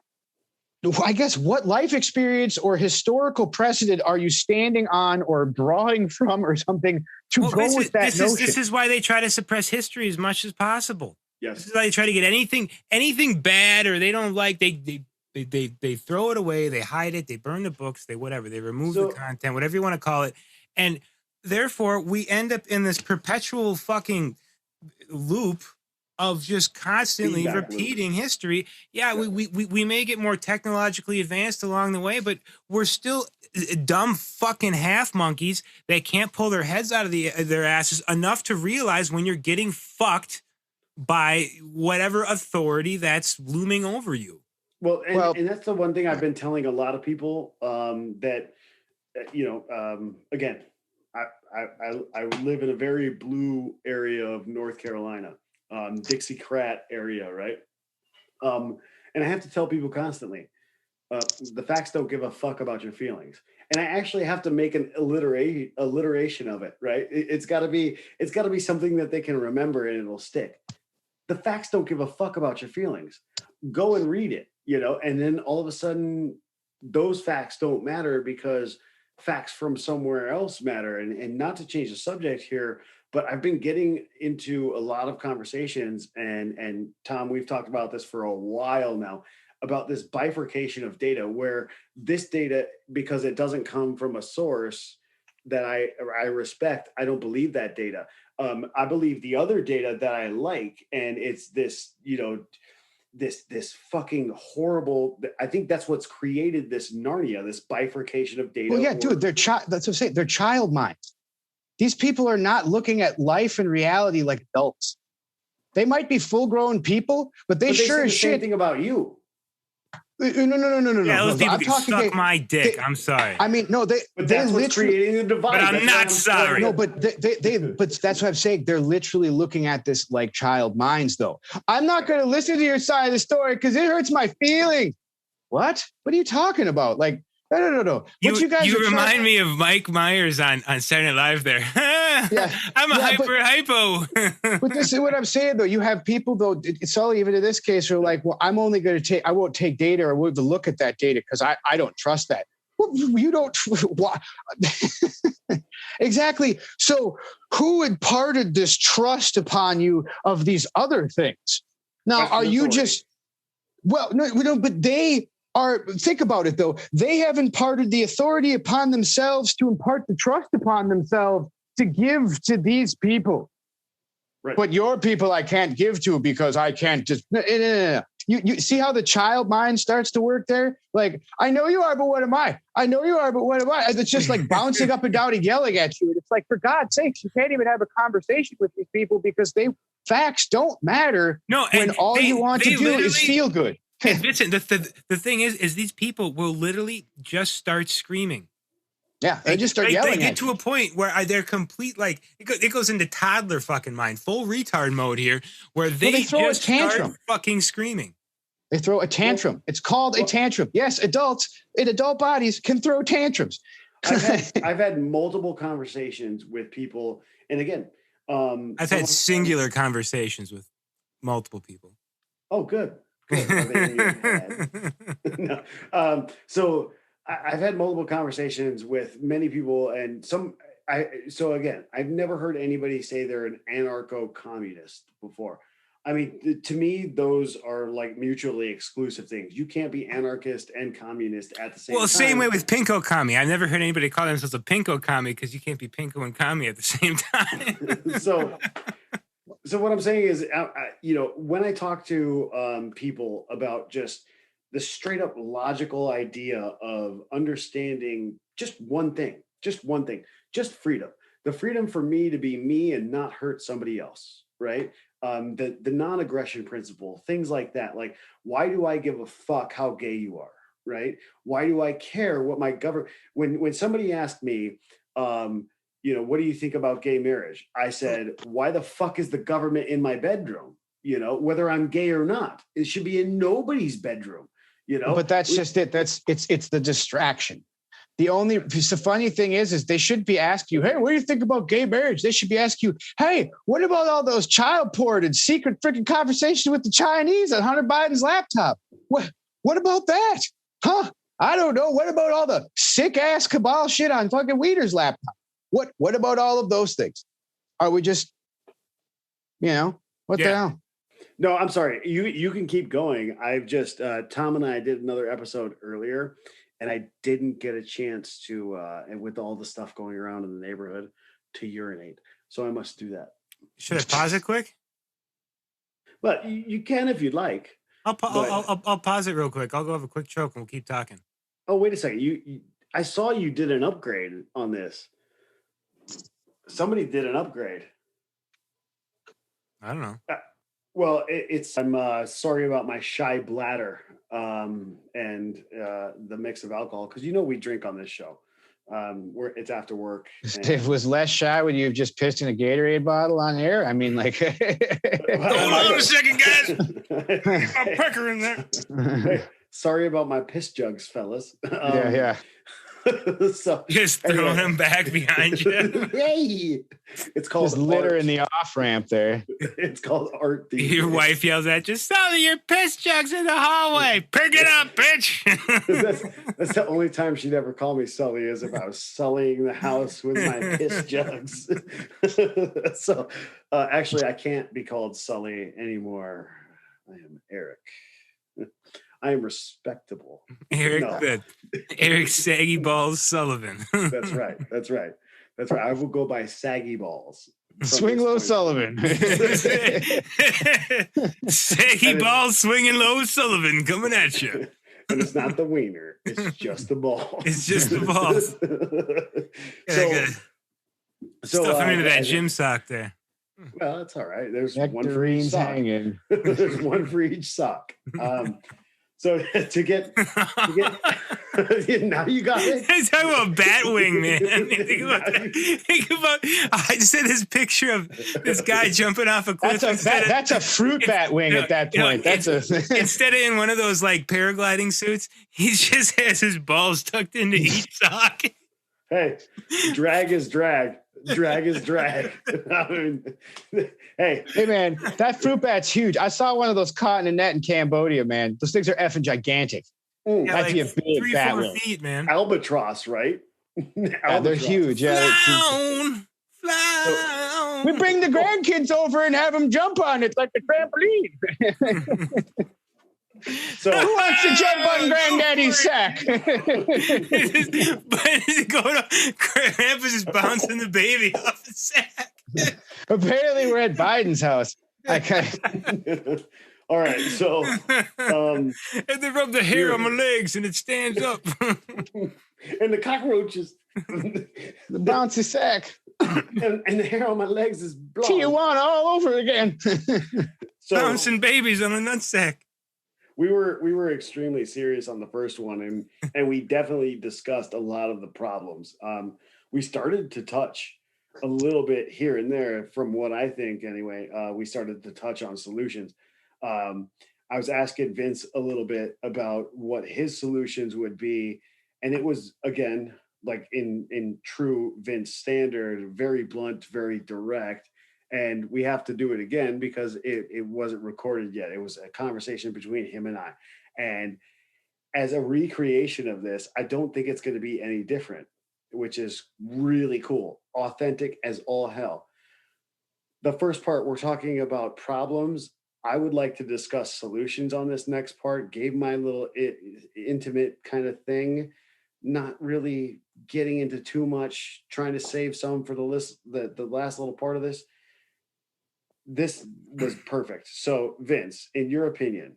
I guess what life experience or historical precedent are you standing on or drawing from or something to go with that notion? This is why they try to suppress history as much as possible. Yes. This is why they try to get anything bad or they don't like, they throw it away, they hide it, they burn the books, they whatever, they remove the content, whatever you want to call it. And therefore we end up in this perpetual fucking loop of just constantly repeating history. Yeah, we may get more technologically advanced along the way, but we're still dumb fucking half monkeys that can't pull their heads out of their asses enough to realize when you're getting fucked by whatever authority that's looming over you. Well, and that's the one thing I've been telling a lot of people, that, again, I live in a very blue area of North Carolina. Dixiecrat area, right? And I have to tell people constantly, the facts don't give a fuck about your feelings. And I actually have to make an alliteration of it, right? It's got to be something that they can remember and it'll stick. The facts don't give a fuck about your feelings. Go and read it, and then all of a sudden those facts don't matter because facts from somewhere else matter. And not to change the subject here, but I've been getting into a lot of conversations, and Tom, we've talked about this for a while now, about this bifurcation of data, where this data, because it doesn't come from a source that I respect, I don't believe that data. I believe the other data that I like, and it's this, this fucking horrible. I think that's what's created this Narnia, this bifurcation of data. Well, yeah, dude, that's what I'm saying. They're child minds. These people are not looking at life and reality like adults. They might be full-grown people, but they sure as shit. Same thing about you. No. Yeah, those people can suck my dick. I'm sorry. I mean, no, But that's what's creating the divide. But I'm not sorry. No, but but that's what I'm saying. They're literally looking at this like child minds, though. I'm not going to listen to your side of the story because it hurts my feelings. What? What are you talking about? Like, no. You remind me of Mike Myers on Saturday Night Live there. Yeah, I'm a hypo. But this is what I'm saying, though. You have people, though, it's all even in this case, are like, well, I won't take data or won't look at that data because I don't trust that. Well, you don't. Why? Exactly. So who imparted this trust upon you of these other things? Now, are you just, well, no, but they are, think about it, though. They have imparted the authority upon themselves to impart the trust upon themselves to give to these people. Right. But your people I can't give to because I can't just, no. You see how the child mind starts to work there? Like, I know you are, but what am I? I know you are, but what am I? And it's just like bouncing up and down and yelling at you. And it's like, for God's sakes, you can't even have a conversation with these people because facts don't matter when all you want to do is feel good. And Vincent, the thing is these people will literally just start screaming. Yeah, they just start yelling. They get to a point where they're complete, like it goes into toddler fucking mind, full retard mode here, where they throw just a tantrum, start fucking screaming. They throw a tantrum. It's called a tantrum. Yes, adults in adult bodies can throw tantrums. I've had multiple conversations with people, and again, I've had singular conversations with multiple people. Oh, good. No. So I've had multiple conversations with many people, and so again, I've never heard anybody say they're an anarcho-communist before. I mean, to me, those are like mutually exclusive things. You can't be anarchist and communist at the same time. Well, same way with pinko commie. I've never heard anybody call themselves a pinko commie because you can't be pinko and commie at the same time. So what I'm saying is, when I talk to people about just the straight up logical idea of understanding just one thing, just freedom, the freedom for me to be me and not hurt somebody else, right? The non-aggression principle, things like that. Like, why do I give a fuck how gay you are, right? Why do I care what my government, when somebody asked me, what do you think about gay marriage? I said, why the fuck is the government in my bedroom? Whether I'm gay or not, it should be in nobody's bedroom, But that's just it. It's the distraction. The funny thing is they should be asking you, hey, what do you think about gay marriage? They should be asking you, hey, what about all those child porn and secret freaking conversations with the Chinese on Hunter Biden's laptop? What about that? Huh? I don't know. What about all the sick ass cabal shit on fucking Weider's laptop? What about all of those things? Are we just, what the hell? No, I'm sorry. You can keep going. I've just Tom and I did another episode earlier, and I didn't get a chance to, and with all the stuff going around in the neighborhood, to urinate. So I must do that. Should I pause it quick? But you can if you'd like. I'll pause it real quick. I'll go have a quick choke and we'll keep talking. Oh, wait a second. I saw you did an upgrade on this. Somebody did an upgrade. I don't know. Well, I'm sorry about my shy bladder and the mix of alcohol, because we drink on this show. It's after work. If it was less shy, would you have just pissed in a Gatorade bottle on air? I mean, like, hold on a second, guys. I'm pecker in there. Hey, sorry about my piss jugs, fellas. Yeah. So just throwing them back behind you. Hey, it's called just litter art. in the off ramp there. It's called art. Your wife yells at you, "Sully, your piss jugs in the hallway. Pick it up, bitch." That's the only time she'd ever call me Sully, is if I was sullying the house with my piss jugs. So actually, I can't be called Sully anymore. I am Eric. I am respectable. Eric Saggy Balls Sullivan. That's right. I will go by Saggy Balls. Swing low Sullivan. Saggy Balls swinging low Sullivan coming at you. And it's not the wiener. It's just the balls. It's just the balls. Stuff him into that gym sock there. Well, that's all right. There's one for each sock. Hanging. There's one for each sock. So to get now you got it. I'm talking about bat wing, man. Think about I just said this picture of this guy jumping off a cliff. That's a fruit bat wing at that point. Instead of in one of those like paragliding suits, he just has his balls tucked into each sock. Hey, drag is drag. Drag is drag. I mean, hey, man, that fruit bat's huge. I saw one of those caught in a net in Cambodia, man. Those things are effing gigantic. Yeah, that'd be a big 3-4 feet, man. Albatross, right? Yeah, they're huge. Yeah, fly on. We bring the grandkids over and have them jump on it like a trampoline. So who wants to jump on Granddaddy's sack? But Grandpa's just bouncing the baby off the sack. Apparently, we're at Biden's house. All right, so and they rub the hair on my legs and it stands up. And the cockroaches. The bouncy sack. And the hair on my legs is blonde. Tijuana all over again. So, bouncing babies on a nutsack. We were extremely serious on the first one, and we definitely discussed a lot of the problems. We started to touch a little bit here and there, from what I think anyway. We started to touch on solutions. I was asking Vince a little bit about what his solutions would be, and it was, again, like in true Vince standard, very blunt, very direct. And we have to do it again because it wasn't recorded yet. It was a conversation between him and I. And as a recreation of this, I don't think it's going to be any different, which is really cool. Authentic as all hell. The first part, we're talking about problems. I would like to discuss solutions on this next part. Gave my little intimate kind of thing, not really getting into too much, trying to save some for the list, the last little part of this. This was perfect. So, Vince, in your opinion,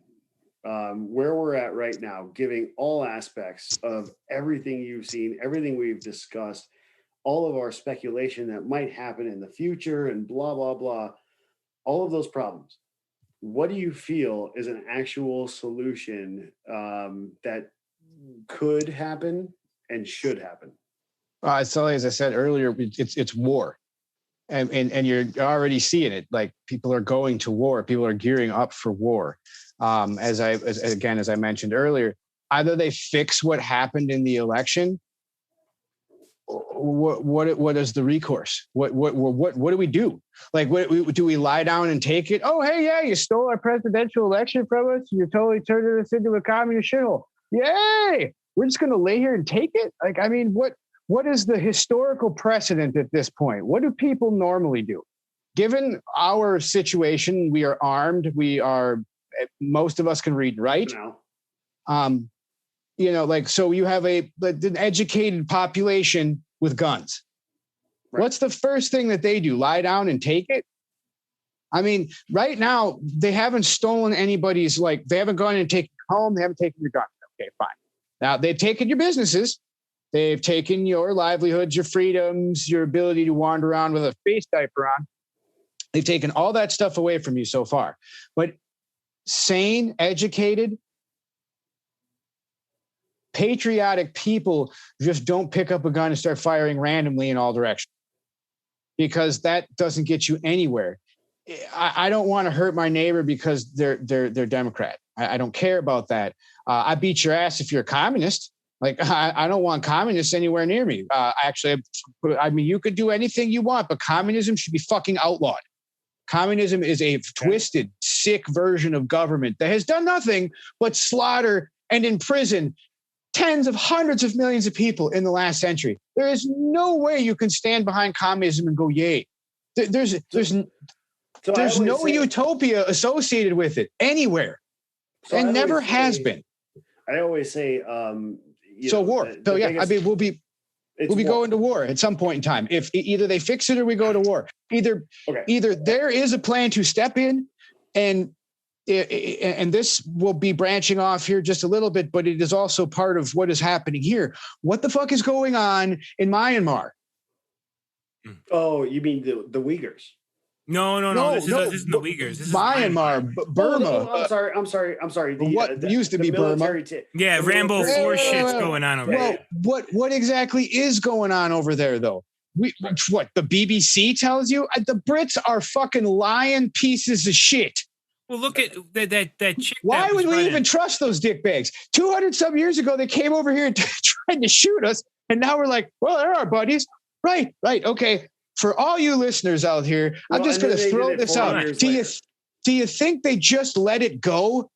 where we're at right now, giving all aspects of everything you've seen, everything we've discussed, all of our speculation that might happen in the future and blah, blah, blah, all of those problems, what do you feel is an actual solution that could happen and should happen? Sully, as I said earlier, it's war. And you're already seeing it. Like, people are going to war. People are gearing up for war. As I mentioned earlier, either they fix what happened in the election. What is the recourse? What do we do? Like, do we lie down and take it? Oh, hey, yeah, you stole our presidential election from us. You totally turned us into a communist shithole. Yay! We're just going to lay here and take it. Like, I mean, what is the historical precedent at this point? What do people normally do? Given our situation, we are armed. Most of us can read and write. So you have an educated population with guns. Right. What's the first thing that they do? Lie down and take it? I mean, right now, they haven't stolen anybody's, they haven't gone and taken home. They haven't taken your gun. Okay, fine. Now, they've taken your businesses. They've taken your livelihoods, your freedoms, your ability to wander around with a face diaper on. They've taken all that stuff away from you so far. But sane, educated, patriotic people just don't pick up a gun and start firing randomly in all directions, because that doesn't get you anywhere. I don't want to hurt my neighbor because they're Democrat. I don't care about that. I beat your ass if you're a communist. I don't want communists anywhere near me. You could do anything you want, but communism should be fucking outlawed. Communism is a twisted, sick version of government that has done nothing but slaughter and imprison tens of hundreds of millions of people in the last century. There is no way you can stand behind communism and go, yay. There's no utopia associated with it anywhere, and never has been. I always say, war. We'll be going to war at some point in time. If either they fix it or we go to war. Either there is a plan to step in, and this will be branching off here just a little bit, but it is also part of what is happening here. What the fuck is going on in Myanmar? Oh, you mean the Uyghurs? No. This isn't the Uyghurs. This is Myanmar, Burma. I'm sorry. What used to be Burma? Rambo 4 shit's going on over there. What exactly is going on over there, though? What the BBC tells you? The Brits are fucking lying pieces of shit. Well, look at that chick. Why would we even trust those dickbags? 200 some years ago, they came over here and tried to shoot us, and now we're like, well, they're our buddies. Right. Okay. For all you listeners out here, I'm just going to throw this out. Do you think they just let it go?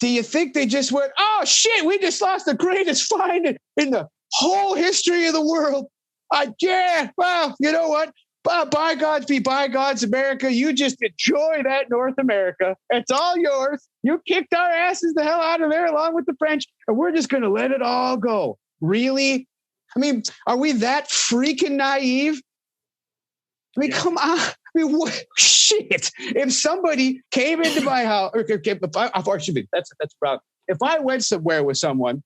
Do you think they just went, oh shit, we just lost the greatest find in the whole history of the world? Well, you know what? Bygones be bygones, America. You just enjoy that, North America. It's all yours. You kicked our asses the hell out of there along with the French, and we're just going to let it all go. Really? I mean, are we that freaking naive? I mean, come on. I mean, what shit? If somebody came into my house, that's proud. If I went somewhere with someone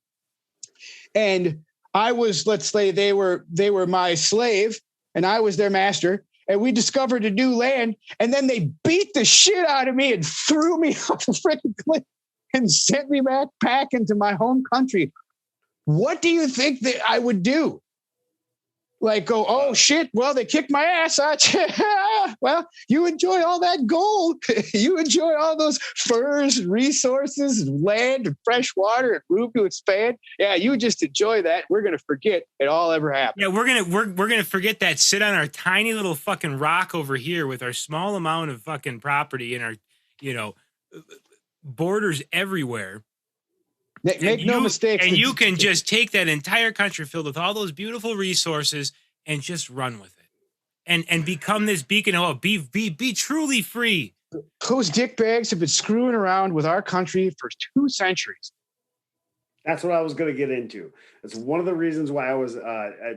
and I was, let's say they were my slave and I was their master, and we discovered a new land, and then they beat the shit out of me and threw me off the freaking cliff and sent me back into my home country, what do you think that I would do? Oh shit, well, they kicked my ass. Well, you enjoy all that gold. You enjoy all those furs, resources, and land, and fresh water, and room to expand. Yeah, you just enjoy that. We're gonna forget it all ever happened. Yeah, we're gonna forget that. Sit on our tiny little fucking rock over here with our small amount of fucking property and our, borders everywhere. Make no mistakes. And you can just take that entire country filled with all those beautiful resources and just run with it, and become this beacon of be truly free. Those dickbags have been screwing around with our country for 2 centuries. That's what I was going to get into. That's one of the reasons why I was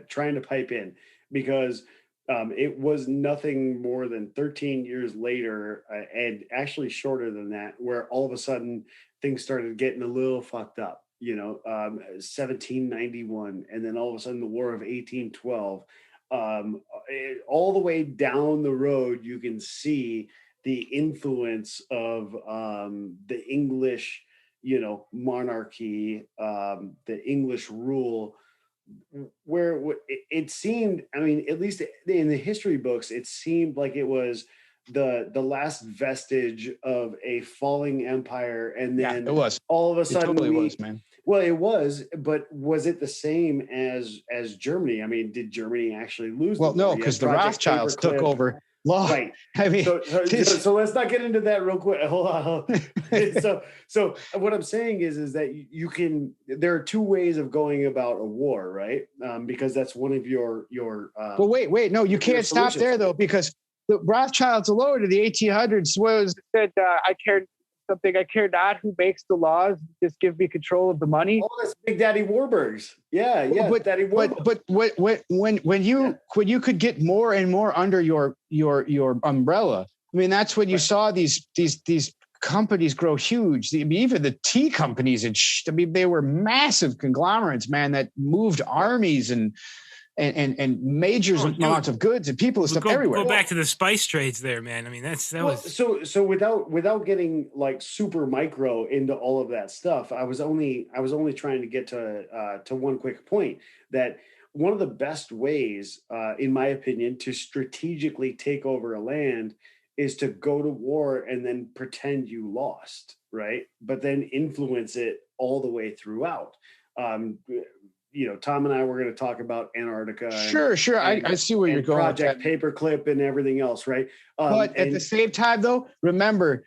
trying to pipe in, because it was nothing more than 13 years later, and actually shorter than that, where all of a sudden things started getting a little fucked up, 1791. And then all of a sudden the War of 1812, all the way down the road, you can see the influence of the English, monarchy, the English rule, where it seemed, I mean, at least in the history books, it seemed like it was the last vestige of a falling empire, and then it was all of a sudden was, man. Well, it was, but was it the same as Germany? I mean, did Germany actually lose? Well, no, because the Rothschilds took over. law. Right. I mean, so let's not get into that real quick. Hold on. So what I'm saying is that you can. There are two ways of going about a war, right? Because that's one of your. Well, wait, no, you can't stop there though, because the Rothschilds alone in the 1800s said, I care not who makes the laws, just give me control of the money. Oh, that's Big Daddy Warburg's. Yeah, but, Daddy Warburg. But when you could get more and more under your umbrella, I mean, that's when you saw these companies grow huge. Even the tea companies, I mean, they were massive conglomerates, man, that moved armies and major amounts of goods and people and stuff everywhere. Go back to the spice trades there, man. I mean, was so without getting like super micro into all of that stuff. I was only trying to get to one quick point, that one of the best ways, in my opinion, to strategically take over a land is to go to war and then pretend you lost, right? But then influence it all the way throughout. Tom and I were going to talk about Antarctica. Sure. I see where you're going. Project Paperclip and everything else, right? But at the same time, though, remember,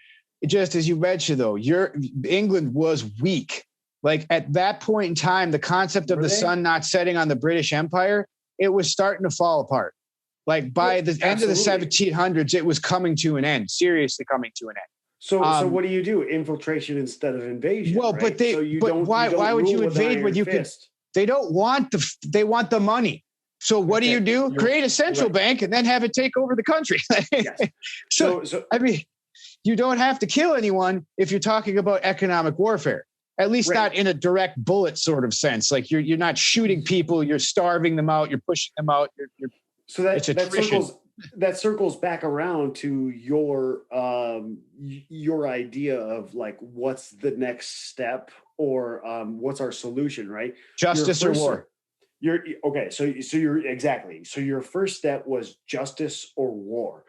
just as you mentioned, though, England was weak. Like at that point in time, the concept of the sun not setting on the British Empire, it was starting to fall apart. Like by the end of the 1700s, it was coming to an end, seriously coming to an end. So what do? Infiltration instead of invasion. Well, right? But why would you invade when you could? They don't want they want the money. So what do? Create a central bank and then have it take over the country. Yes. so I mean, you don't have to kill anyone if you're talking about economic warfare. At least not in a direct bullet sort of sense. Like you're not shooting people, you're starving them out, you're pushing them out. So that circles back around to your idea of like what's the next step, or what's our solution, right? Justice or war. Okay. So you're exactly. So your first step was justice or war.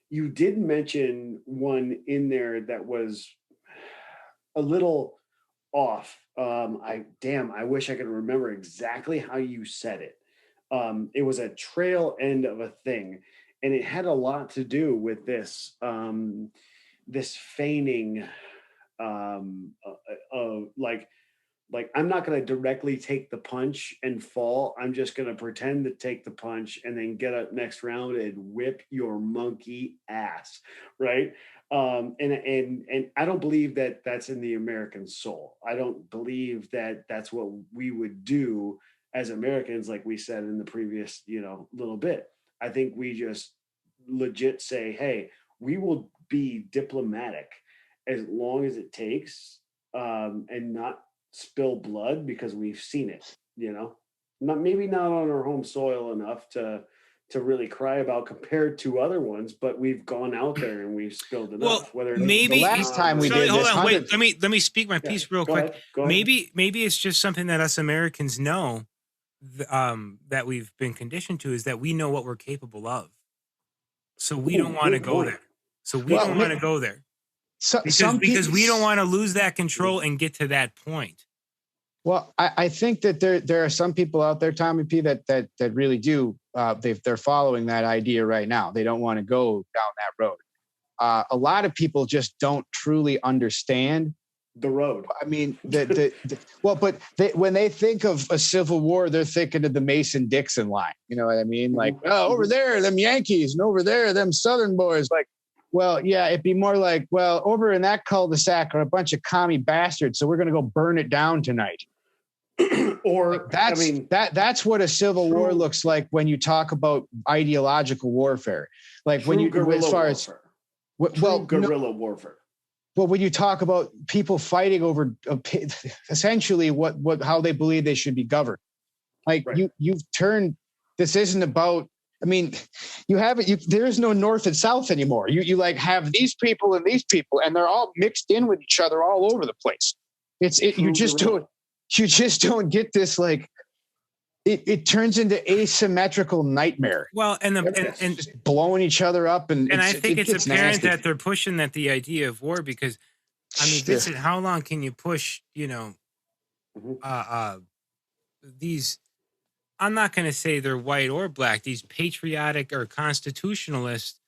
You did mention one in there that was a little off. I wish I could remember exactly how you said it. It was a trail end of a thing, and it had a lot to do with this this feigning of like I'm not going to directly take the punch and fall. I'm just going to pretend to take the punch and then get up next round and whip your monkey ass, right? And I don't believe that that's in the American soul. I don't believe that that's what we would do as Americans, like we said in the previous, little bit. I think we just legit say, hey, we will be diplomatic as long as it takes, and not spill blood, because we've seen it, maybe not on our home soil enough to really cry about compared to other ones, but we've gone out there and we've spilled enough. Well, whether maybe the last time we did hold this, on, wait, let me speak my piece real quick. Go ahead. Maybe it's just something that us Americans know, that we've been conditioned to, is that we know what we're capable of. So we don't want to go there. Don't want to go there. Because we don't want to lose that control and get to that point. Well, I think that there are some people out there, Tommy P, that really do. They're following that idea right now. They don't want to go down that road. A lot of people just don't truly understand the road. I mean, when they think of a civil war, they're thinking of the Mason-Dixon line. You know what I mean? Like, oh, over there, them Yankees, and over there, them Southern boys. Like, well, yeah, it'd be more like, well, over in that cul-de-sac are a bunch of commie bastards, so we're going to go burn it down tonight. Or that's what a civil war looks like when you talk about ideological warfare. Like when you, as far as guerrilla warfare. Well, when you talk about people fighting over essentially how they believe they should be governed, like you've turned. This isn't about. I mean, there is no North and South anymore. You like have these people and these people, and they're all mixed in with each other all over the place. You just don't get this, like it turns into asymmetrical nightmare. Well, and just blowing each other up, and I think it's apparent that they're pushing the idea of war, because I mean, Vincent, how long can you push these I'm not going to say they're white or black. These patriotic or constitutionalist,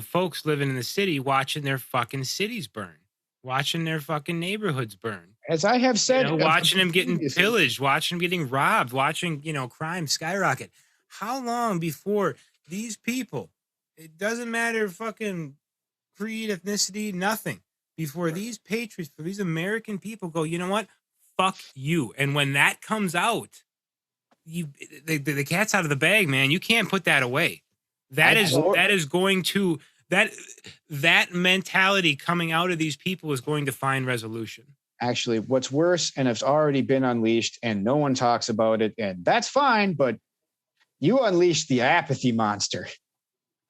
folks living in the city, watching their fucking cities burn, watching their fucking neighborhoods burn. As I have said, watching them getting pillaged, watching them getting robbed, watching, crime skyrocket. How long before these people, it doesn't matter fucking creed, ethnicity, nothing, before these patriots, for these American people go, you know what? Fuck you. And when that comes out, the cat's out of the bag, man. You can't put that away. That is going to that mentality coming out of these people is going to find resolution. Actually, what's worse, and it's already been unleashed and no one talks about it, and that's fine, but you unleashed the apathy monster.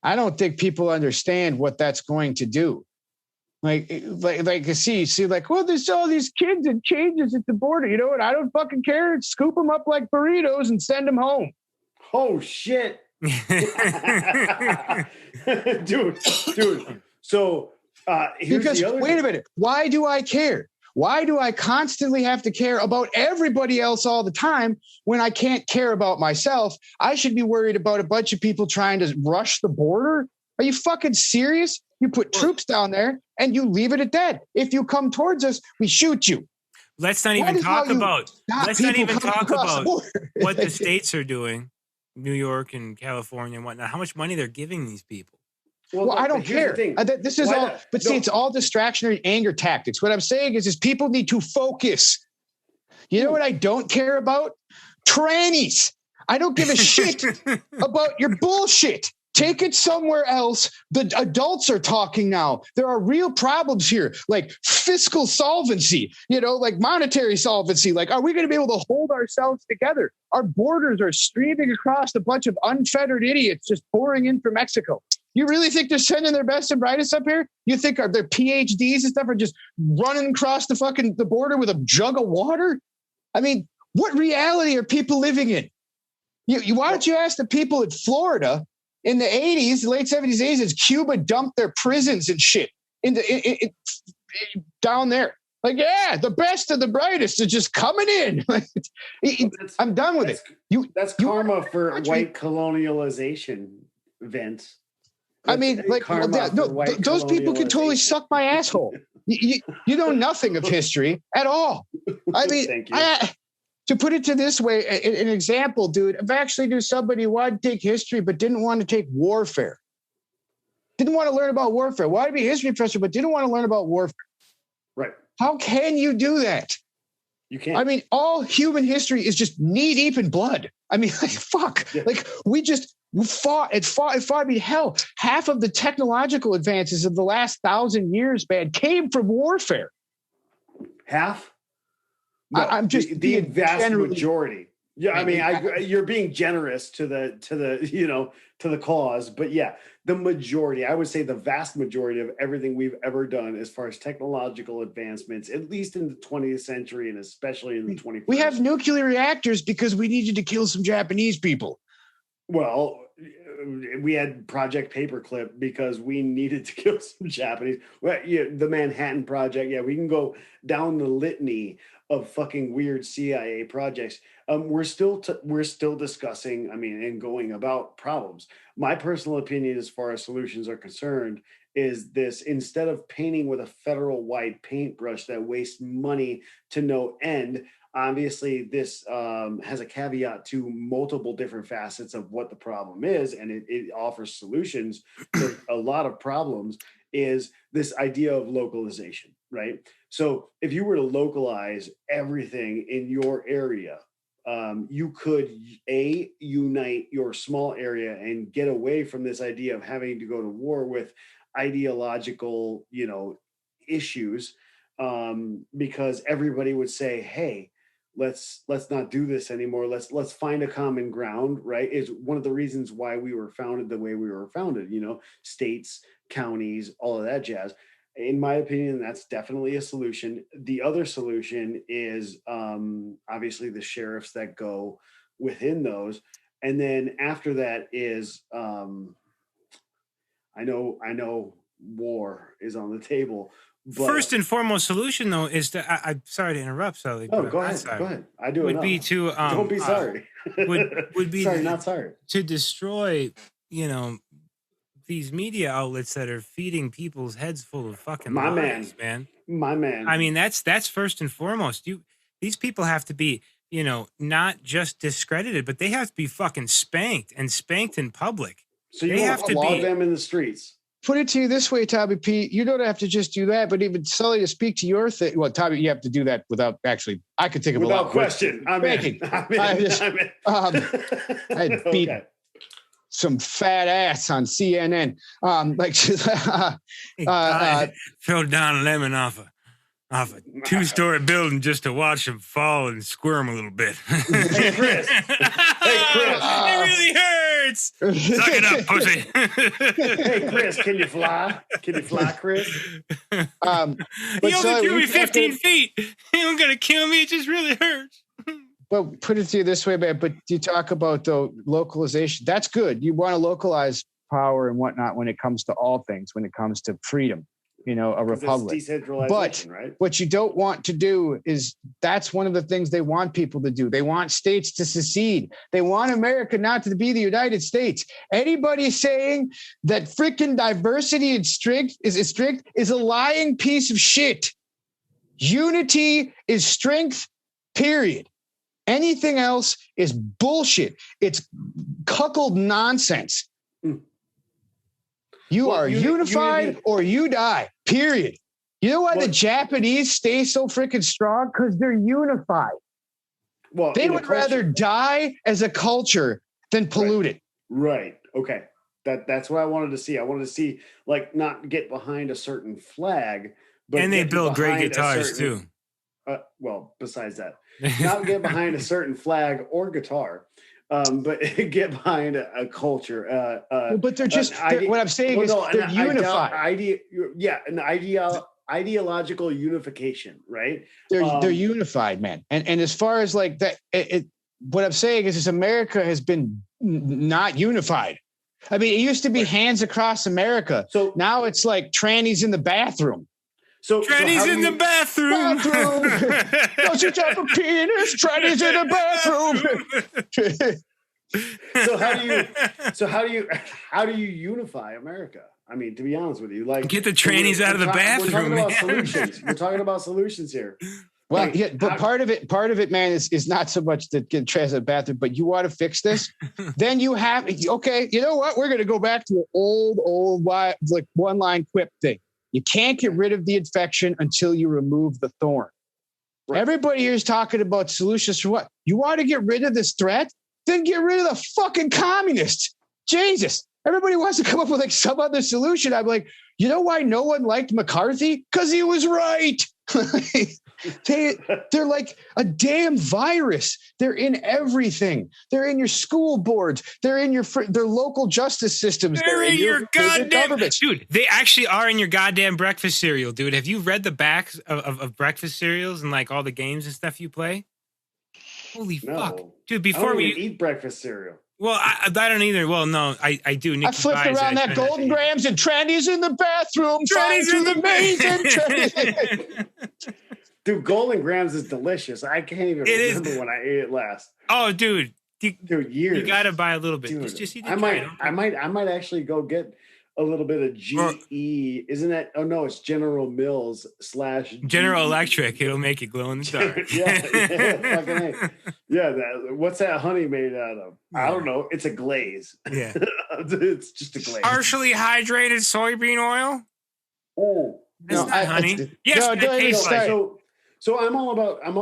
I don't think people understand what that's going to do. Like see, like, well, there's all these kids and changes at the border. You know what? I don't fucking care. Scoop them up like burritos and send them home. Oh, shit. dude. So because wait a minute. Why do I care? Why do I constantly have to care about everybody else all the time when I can't care about myself? I should be worried about a bunch of people trying to rush the border. Are you fucking serious? You put troops down there and you leave it at that. If you come towards us, we shoot you. Let's not even talk about what the states are doing, New York and California and whatnot, how much money they're giving these people. Well, I don't care. This is all, but see, it's all distractionary anger tactics. What I'm saying is people need to focus. You know what I don't care about? Trannies. I don't give a shit about your bullshit. Take it somewhere else. The adults are talking now. There are real problems here, like fiscal solvency, like monetary solvency. Like, are we going to be able to hold ourselves together? Our borders are streaming across a bunch of unfettered idiots just pouring in from Mexico. You really think they're sending their best and brightest up here? You think their PhDs and stuff are just running across the border with a jug of water? I mean, what reality are people living in? Why don't you ask the people in Florida in the 80s, the late 70s, 80s, as Cuba dumped their prisons and shit down there? Like, yeah, the best and the brightest are just coming in. I'm done with it. That's karma for white colonialization, Vince. I mean, those people can totally suck my asshole. You know nothing of history at all. I mean, to put it to this way, an example, dude, I've actually knew somebody who wanted to take history but didn't want to take warfare. Didn't want to learn about warfare. Wanted to be a history professor but didn't want to learn about warfare. Right. How can you do that? You can't. I mean, all human history is just knee deep in blood. I mean, like, fuck. Yeah. Like, we fought. I mean, hell, half of the technological advances of the last 1,000 years, man, came from warfare. Half? No, I'm just the vast majority. Yeah, I mean, you're being generous to the cause, but yeah, the majority, I would say the vast majority of everything we've ever done as far as technological advancements, at least in the 20th century and especially in the 21st. We have nuclear reactors because we needed to kill some Japanese people. Well, we had Project Paperclip because we needed to kill some Japanese. Well, yeah, the Manhattan Project. Yeah, we can go down the litany of fucking weird CIA projects. We're still discussing, and going about problems. My personal opinion as far as solutions are concerned is this: instead of painting with a federal-wide paintbrush that wastes money to no end, obviously this has a caveat to multiple different facets of what the problem is, and it offers solutions to a lot of problems, is this idea of localization, right? So if you were to localize everything in your area, you could unite your small area and get away from this idea of having to go to war with ideological, issues, because everybody would say, hey, let's not do this anymore. Let's find a common ground, right? Is one of the reasons why we were founded the way we were founded, states, counties, all of that jazz. In my opinion, that's definitely a solution. The other solution is obviously the sheriffs that go within those. And then after that is, I know war is on the table, first and foremost solution though is to. I'm sorry to interrupt, Sully. Oh, but go I'm ahead. sorry. Go ahead. I do it. Would be to don't be sorry. Would be sorry, not sorry. To destroy, these media outlets that are feeding people's heads full of fucking lies, man. My man. I mean, that's first and foremost. These people have to be, not just discredited, but they have to be fucking spanked in public. So you have to log them in the streets. Put it to you this way, Tommy P. You don't have to just do that, but even Sully, to speak to your thing. Well, Tommy, you have to do that without actually. I could think of without a lot question. I beat some fat ass on CNN. Fell down a lemon off a 2-story building just to watch him fall and squirm a little bit. Hey, Chris. It really hurts. Suck it up, pussy. Hey, Chris, can you fly? Can you fly, Chris? He only threw me 15 feet. He ain't gonna kill me. It just really hurts. Well, put it to you this way, man. But you talk about the localization. That's good. You want to localize power and whatnot when it comes to all things. When it comes to freedom. A republic. But right? What you don't want to do is that's one of the things they want people to do. They want states to secede. They want America not to be the United States. Anybody saying that freaking diversity and strict is a lying piece of shit. Unity is strength, period. Anything else is bullshit. It's cuckold nonsense. You are unified or you die, period. You know why the Japanese stay so freaking strong? Because they're unified. Well, they would rather die as a culture than pollute it. Right. Okay. That's what I wanted to see. I wanted to see, not get behind a certain flag. But they build great guitars, too. Besides that. Not get behind a certain flag or guitar. But get behind a culture. But they're just what I'm saying is they're unified. Ideological unification, right? They're unified, man. And as far as what I'm saying is America has been not unified. I mean, it used to be hands across America. So now it's like trannies in the bathroom. Trannies in the bathroom. Don't you have a penis? Trannies in the bathroom. How do you unify America? I mean, to be honest with you, get the trannies out of the bathroom. We're talking about solutions. We're talking about solutions here. Well, but part of it, man, is not so much to get trans in the bathroom, but you want to fix this. Then you have you know what? We're going to go back to an old one line quip thing. You can't get rid of the infection until you remove the thorn. Right. Everybody here is talking about solutions for what? You want to get rid of this threat? Then get rid of the fucking communists. Jesus. Everybody wants to come up with some other solution. I'm like, you know why no one liked McCarthy? Because he was right. They're like a damn virus. They're in everything. They're in your school boards. They're in their local justice systems. They're in your goddamn government. Dude, they actually are in your goddamn breakfast cereal, dude. Have you read the backs of breakfast cereals and all the games and stuff you play? Holy fuck. Dude, before we eat breakfast cereal. Well, I don't either. Well, no, I do. Nikki I flipped around that Golden Grams and Trannies in the bathroom. Trannies in the amazing. Dude, Golden Grams is delicious. I can't even remember when I ate it last. Oh, dude. Dude, years. You got to buy a little bit. Dude, just I might actually go get a little bit of GE. Isn't that? Oh no, it's General Mills / General Electric. It'll make you glow in the dark. What's that honey made out of? I don't know. It's a glaze. Yeah, it's just a glaze. Partially hydrated soybean oil. Oh, that's not honey. Yes, so I'm all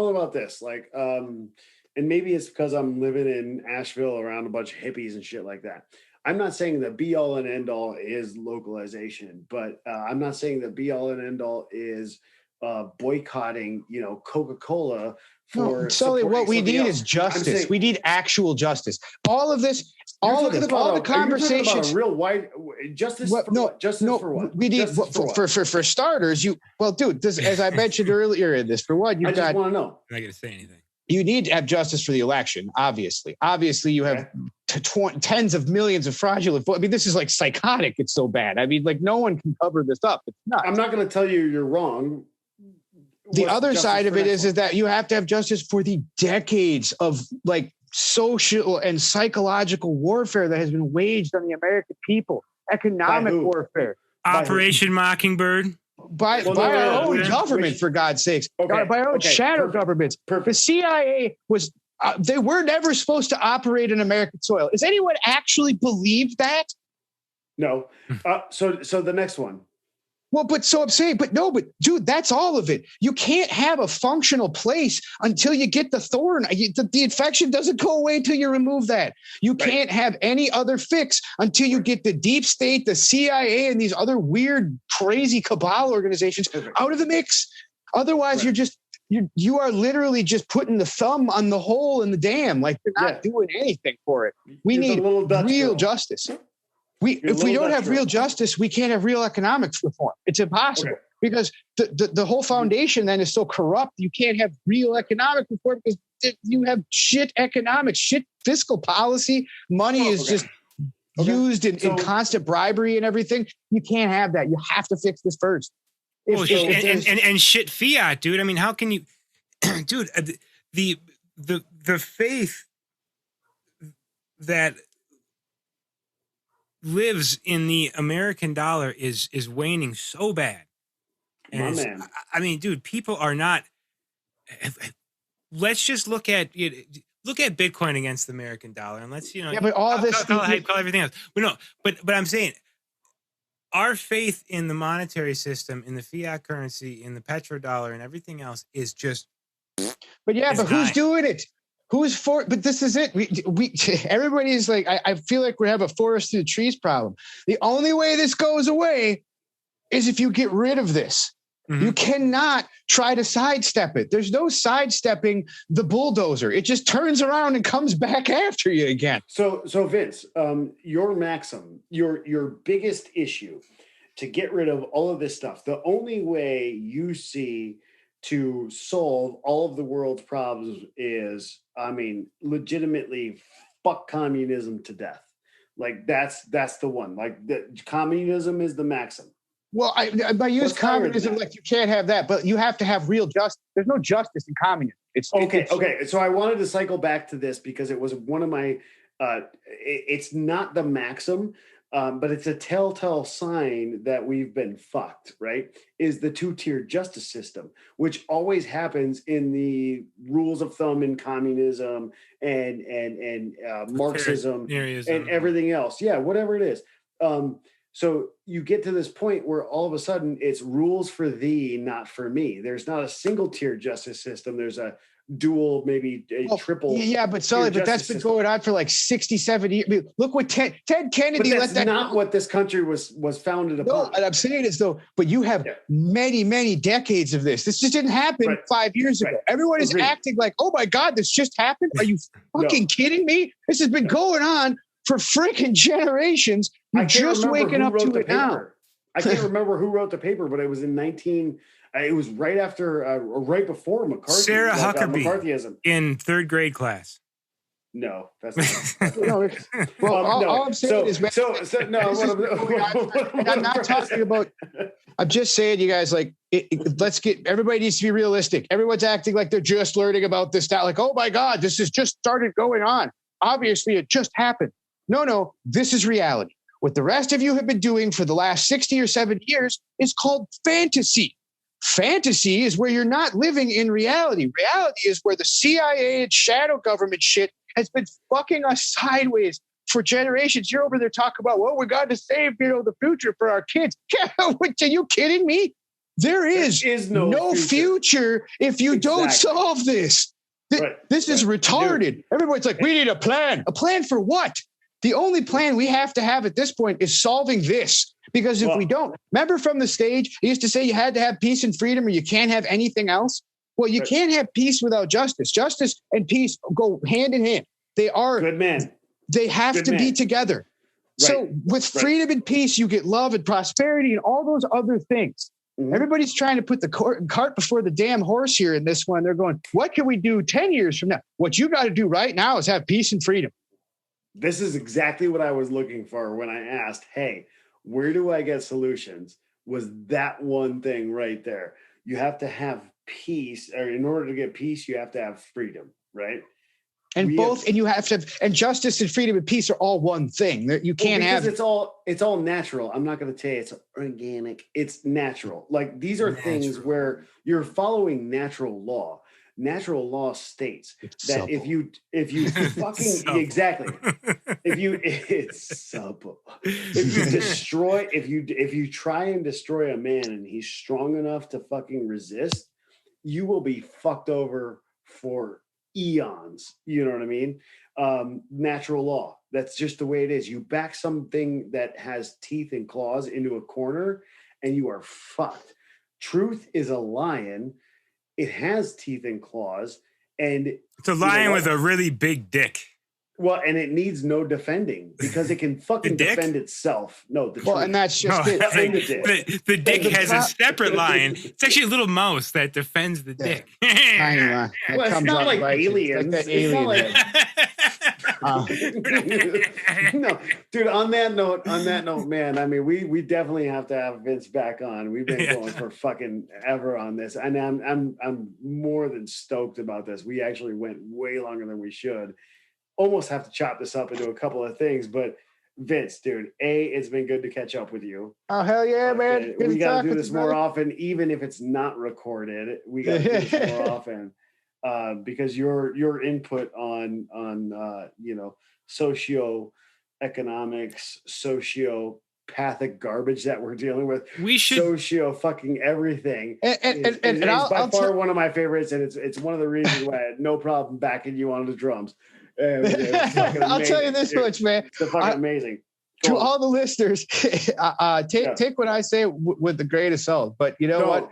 about this. And maybe it's because I'm living in Asheville around a bunch of hippies and shit like that. I'm not saying that be all and end all is localization, but I'm not saying that be all and end all is boycotting, Coca-Cola for. No, Sully, what we need is justice. We need actual justice. All the conversations. About a real wide justice. Justice for what? We need for starters. Dude, as I mentioned earlier in this, for what I just want to know. I'm not going to say anything. You need to have justice for the election, obviously. Obviously, you have tens of millions of fraudulent votes. I mean, this is like psychotic. It's so bad. I mean, like no one can cover this up. It's nuts. I'm not going to tell you you're wrong. The other side of it is that you have to have justice for the decades of like social and psychological warfare that has been waged on the American people, economic warfare. Operation Mockingbird. By our own government, for God's sakes. By our own shadow governments. The CIA was, they were never supposed to operate in American soil. Does anyone actually believe that? No. So the next one. Well, but so I'm saying, but dude, that's all of it. You can't have a functional place until you get the thorn. The infection doesn't go away until you remove that. You can't have any other fix until you get the deep state, the CIA, and these other weird, crazy cabal organizations out of the mix. Otherwise, you are literally just putting the thumb on the hole in the dam. Like you're not doing anything for it. We need real justice. If we don't have real justice, we can't have real economic reform. It's impossible because the whole foundation then is so corrupt. You can't have real economic reform because you have shit economics, shit fiscal policy. Money is just used in constant bribery and everything. You can't have that. You have to fix this first. And shit fiat, dude. I mean, how can you, dude? The faith that lives in the American dollar is waning so bad. And I mean, dude, people are not. Let's just look at Bitcoin against the American dollar, and let's but all this call everything else. No, but I'm saying our faith in the monetary system, in the fiat currency, in the petrodollar, and everything else is just. But who's doing it? Who's for? But this is it. We everybody's like, I feel like we have a forest through the trees problem. The only way this goes away is if you get rid of this. Mm-hmm. You cannot try to sidestep it. There's no sidestepping the bulldozer. It just turns around and comes back after you again. So Vince, your maxim, your biggest issue to get rid of all of this stuff, the only way you see to solve all of the world's problems is, I mean, legitimately fuck communism to death. Like that's the one. Like communism is the maxim. Well, I use communism like you can't have that, but you have to have real justice. There's no justice in communism. Okay. So I wanted to cycle back to this because it was one of my. It's not the maxim. But it's a telltale sign that we've been fucked, right? Is the two-tier justice system, which always happens in the rules of thumb in communism and Marxism and everything else. Yeah, whatever it is. So you get to this point where all of a sudden it's rules for thee, not for me. There's not a single-tier justice system. There's a dual, maybe triple. Yeah, but Sully, that's been going on for like 60, 70 years. I mean, look what Ted Kennedy let that. That's not what this country was founded upon. No, and I'm saying is though, but you have many, many decades of this. This just didn't happen 5 years ago. Everyone is acting like, oh my God, this just happened. Are you fucking kidding me? This has been going on for freaking generations. You're just waking up to it now. I can't remember who wrote the paper, but it was in it was right after, or right before McCarthy. Sarah Huckabee McCarthyism in third grade class. No, that's not. All I'm saying is, I'm not talking about. I'm just saying, you guys, like, everybody needs to be realistic. Everyone's acting like they're just learning about this now. Like, oh my God, this has just started going on. Obviously, it just happened. No, this is reality. What the rest of you have been doing for the last 60 or 70 years is called fantasy. Fantasy is where you're not living in reality. Reality is where the CIA and shadow government shit has been fucking us sideways for generations. You're over there talking about, well, we got to save, the future for our kids. Are you kidding me? There is no future if you don't solve this. This is retarded. Everybody's like, we need a plan. A plan for what? The only plan we have to have at this point is solving this. Because if we don't, remember from the stage, I used to say you had to have peace and freedom or you can't have anything else. Well, you can't have peace without justice. Justice and peace go hand in hand. They are good man. They have to be together. Right. So with freedom and peace, you get love and prosperity and all those other things. Mm-hmm. Everybody's trying to put the cart before the damn horse here in this one. They're going, what can we do 10 years from now? What you got to do right now is have peace and freedom. This is exactly what I was looking for when I asked, hey, where do I get solutions? Was that one thing right there. You have to have peace, or in order to get peace, you have to have freedom, right? And you have to have, and justice and freedom and peace are all one thing. You can't have. It's all natural. I'm not going to say it's organic. It's natural. Like these are things where you're following natural law. Natural law states that if you fucking exactly, it's supple. If you try and destroy a man and he's strong enough to fucking resist, you will be fucked over for eons. You know what I mean? Natural law. That's just the way it is. You back something that has teeth and claws into a corner and you are fucked. Truth is a lion. It has teeth and claws, and it's a lion with a really big dick. Well, and it needs no defending because it can fucking defend itself. No, and that's just it. The dick has a separate lion. It's actually a little mouse that defends the dick. Tiny one. Well, it's not like aliens. It's not like no, dude. On that note, man. I mean, we definitely have to have Vince back on. We've been going for fucking ever on this, and I'm more than stoked about this. We actually went way longer than we should. Almost have to chop this up into a couple of things, but Vince, dude, it's been good to catch up with you. Oh hell yeah, man! We got to do this more often, even if it's not recorded. We got to do this more often. Because your input on socioeconomics, sociopathic garbage that we're dealing with, socio fucking everything, and I'll far one of my favorites, and it's one of the reasons why I had no problem backing you on the drums. I'll tell you this much, man. It's fucking amazing. To all the listeners, take what I say with the great of salt. But you know what?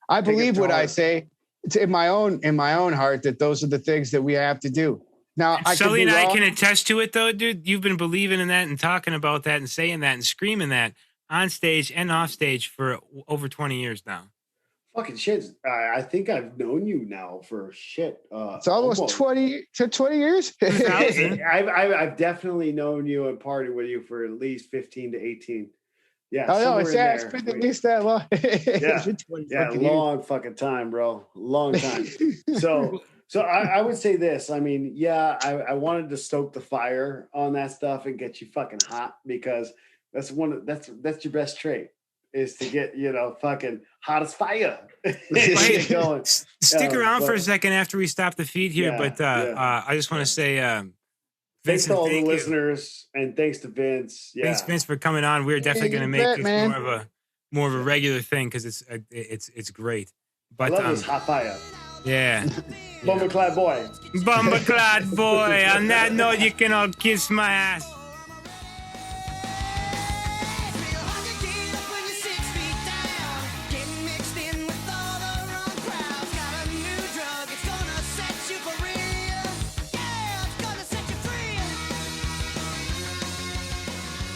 I believe what I say. It's in my own heart that those are the things that we have to do. Now, Sully and I can attest to it, though, dude. You've been believing in that and talking about that and saying that and screaming that on stage and off stage for over 20 years now. Fucking shit. I think I've known you now for shit. It's almost 20 years. I've definitely known you and partied with you for at least 15 to 18. Yeah. Oh no, it's been at least that long. Yeah, long fucking time, bro. Long time. So I would say this. I mean, yeah, I wanted to stoke the fire on that stuff and get you fucking hot because that's your best trait. Is to get, fucking hot as fire. Going. Stick around for a second after we stop the feed here, but I just want to say thanks to all the listeners and thanks to Vince. Yeah. Thanks, Vince, for coming on. We're definitely going to make this more of a regular thing because it's great. But I love this hot fire. Yeah. Bomberclad boy. Bomberclad boy. On that note, you can all kiss my ass.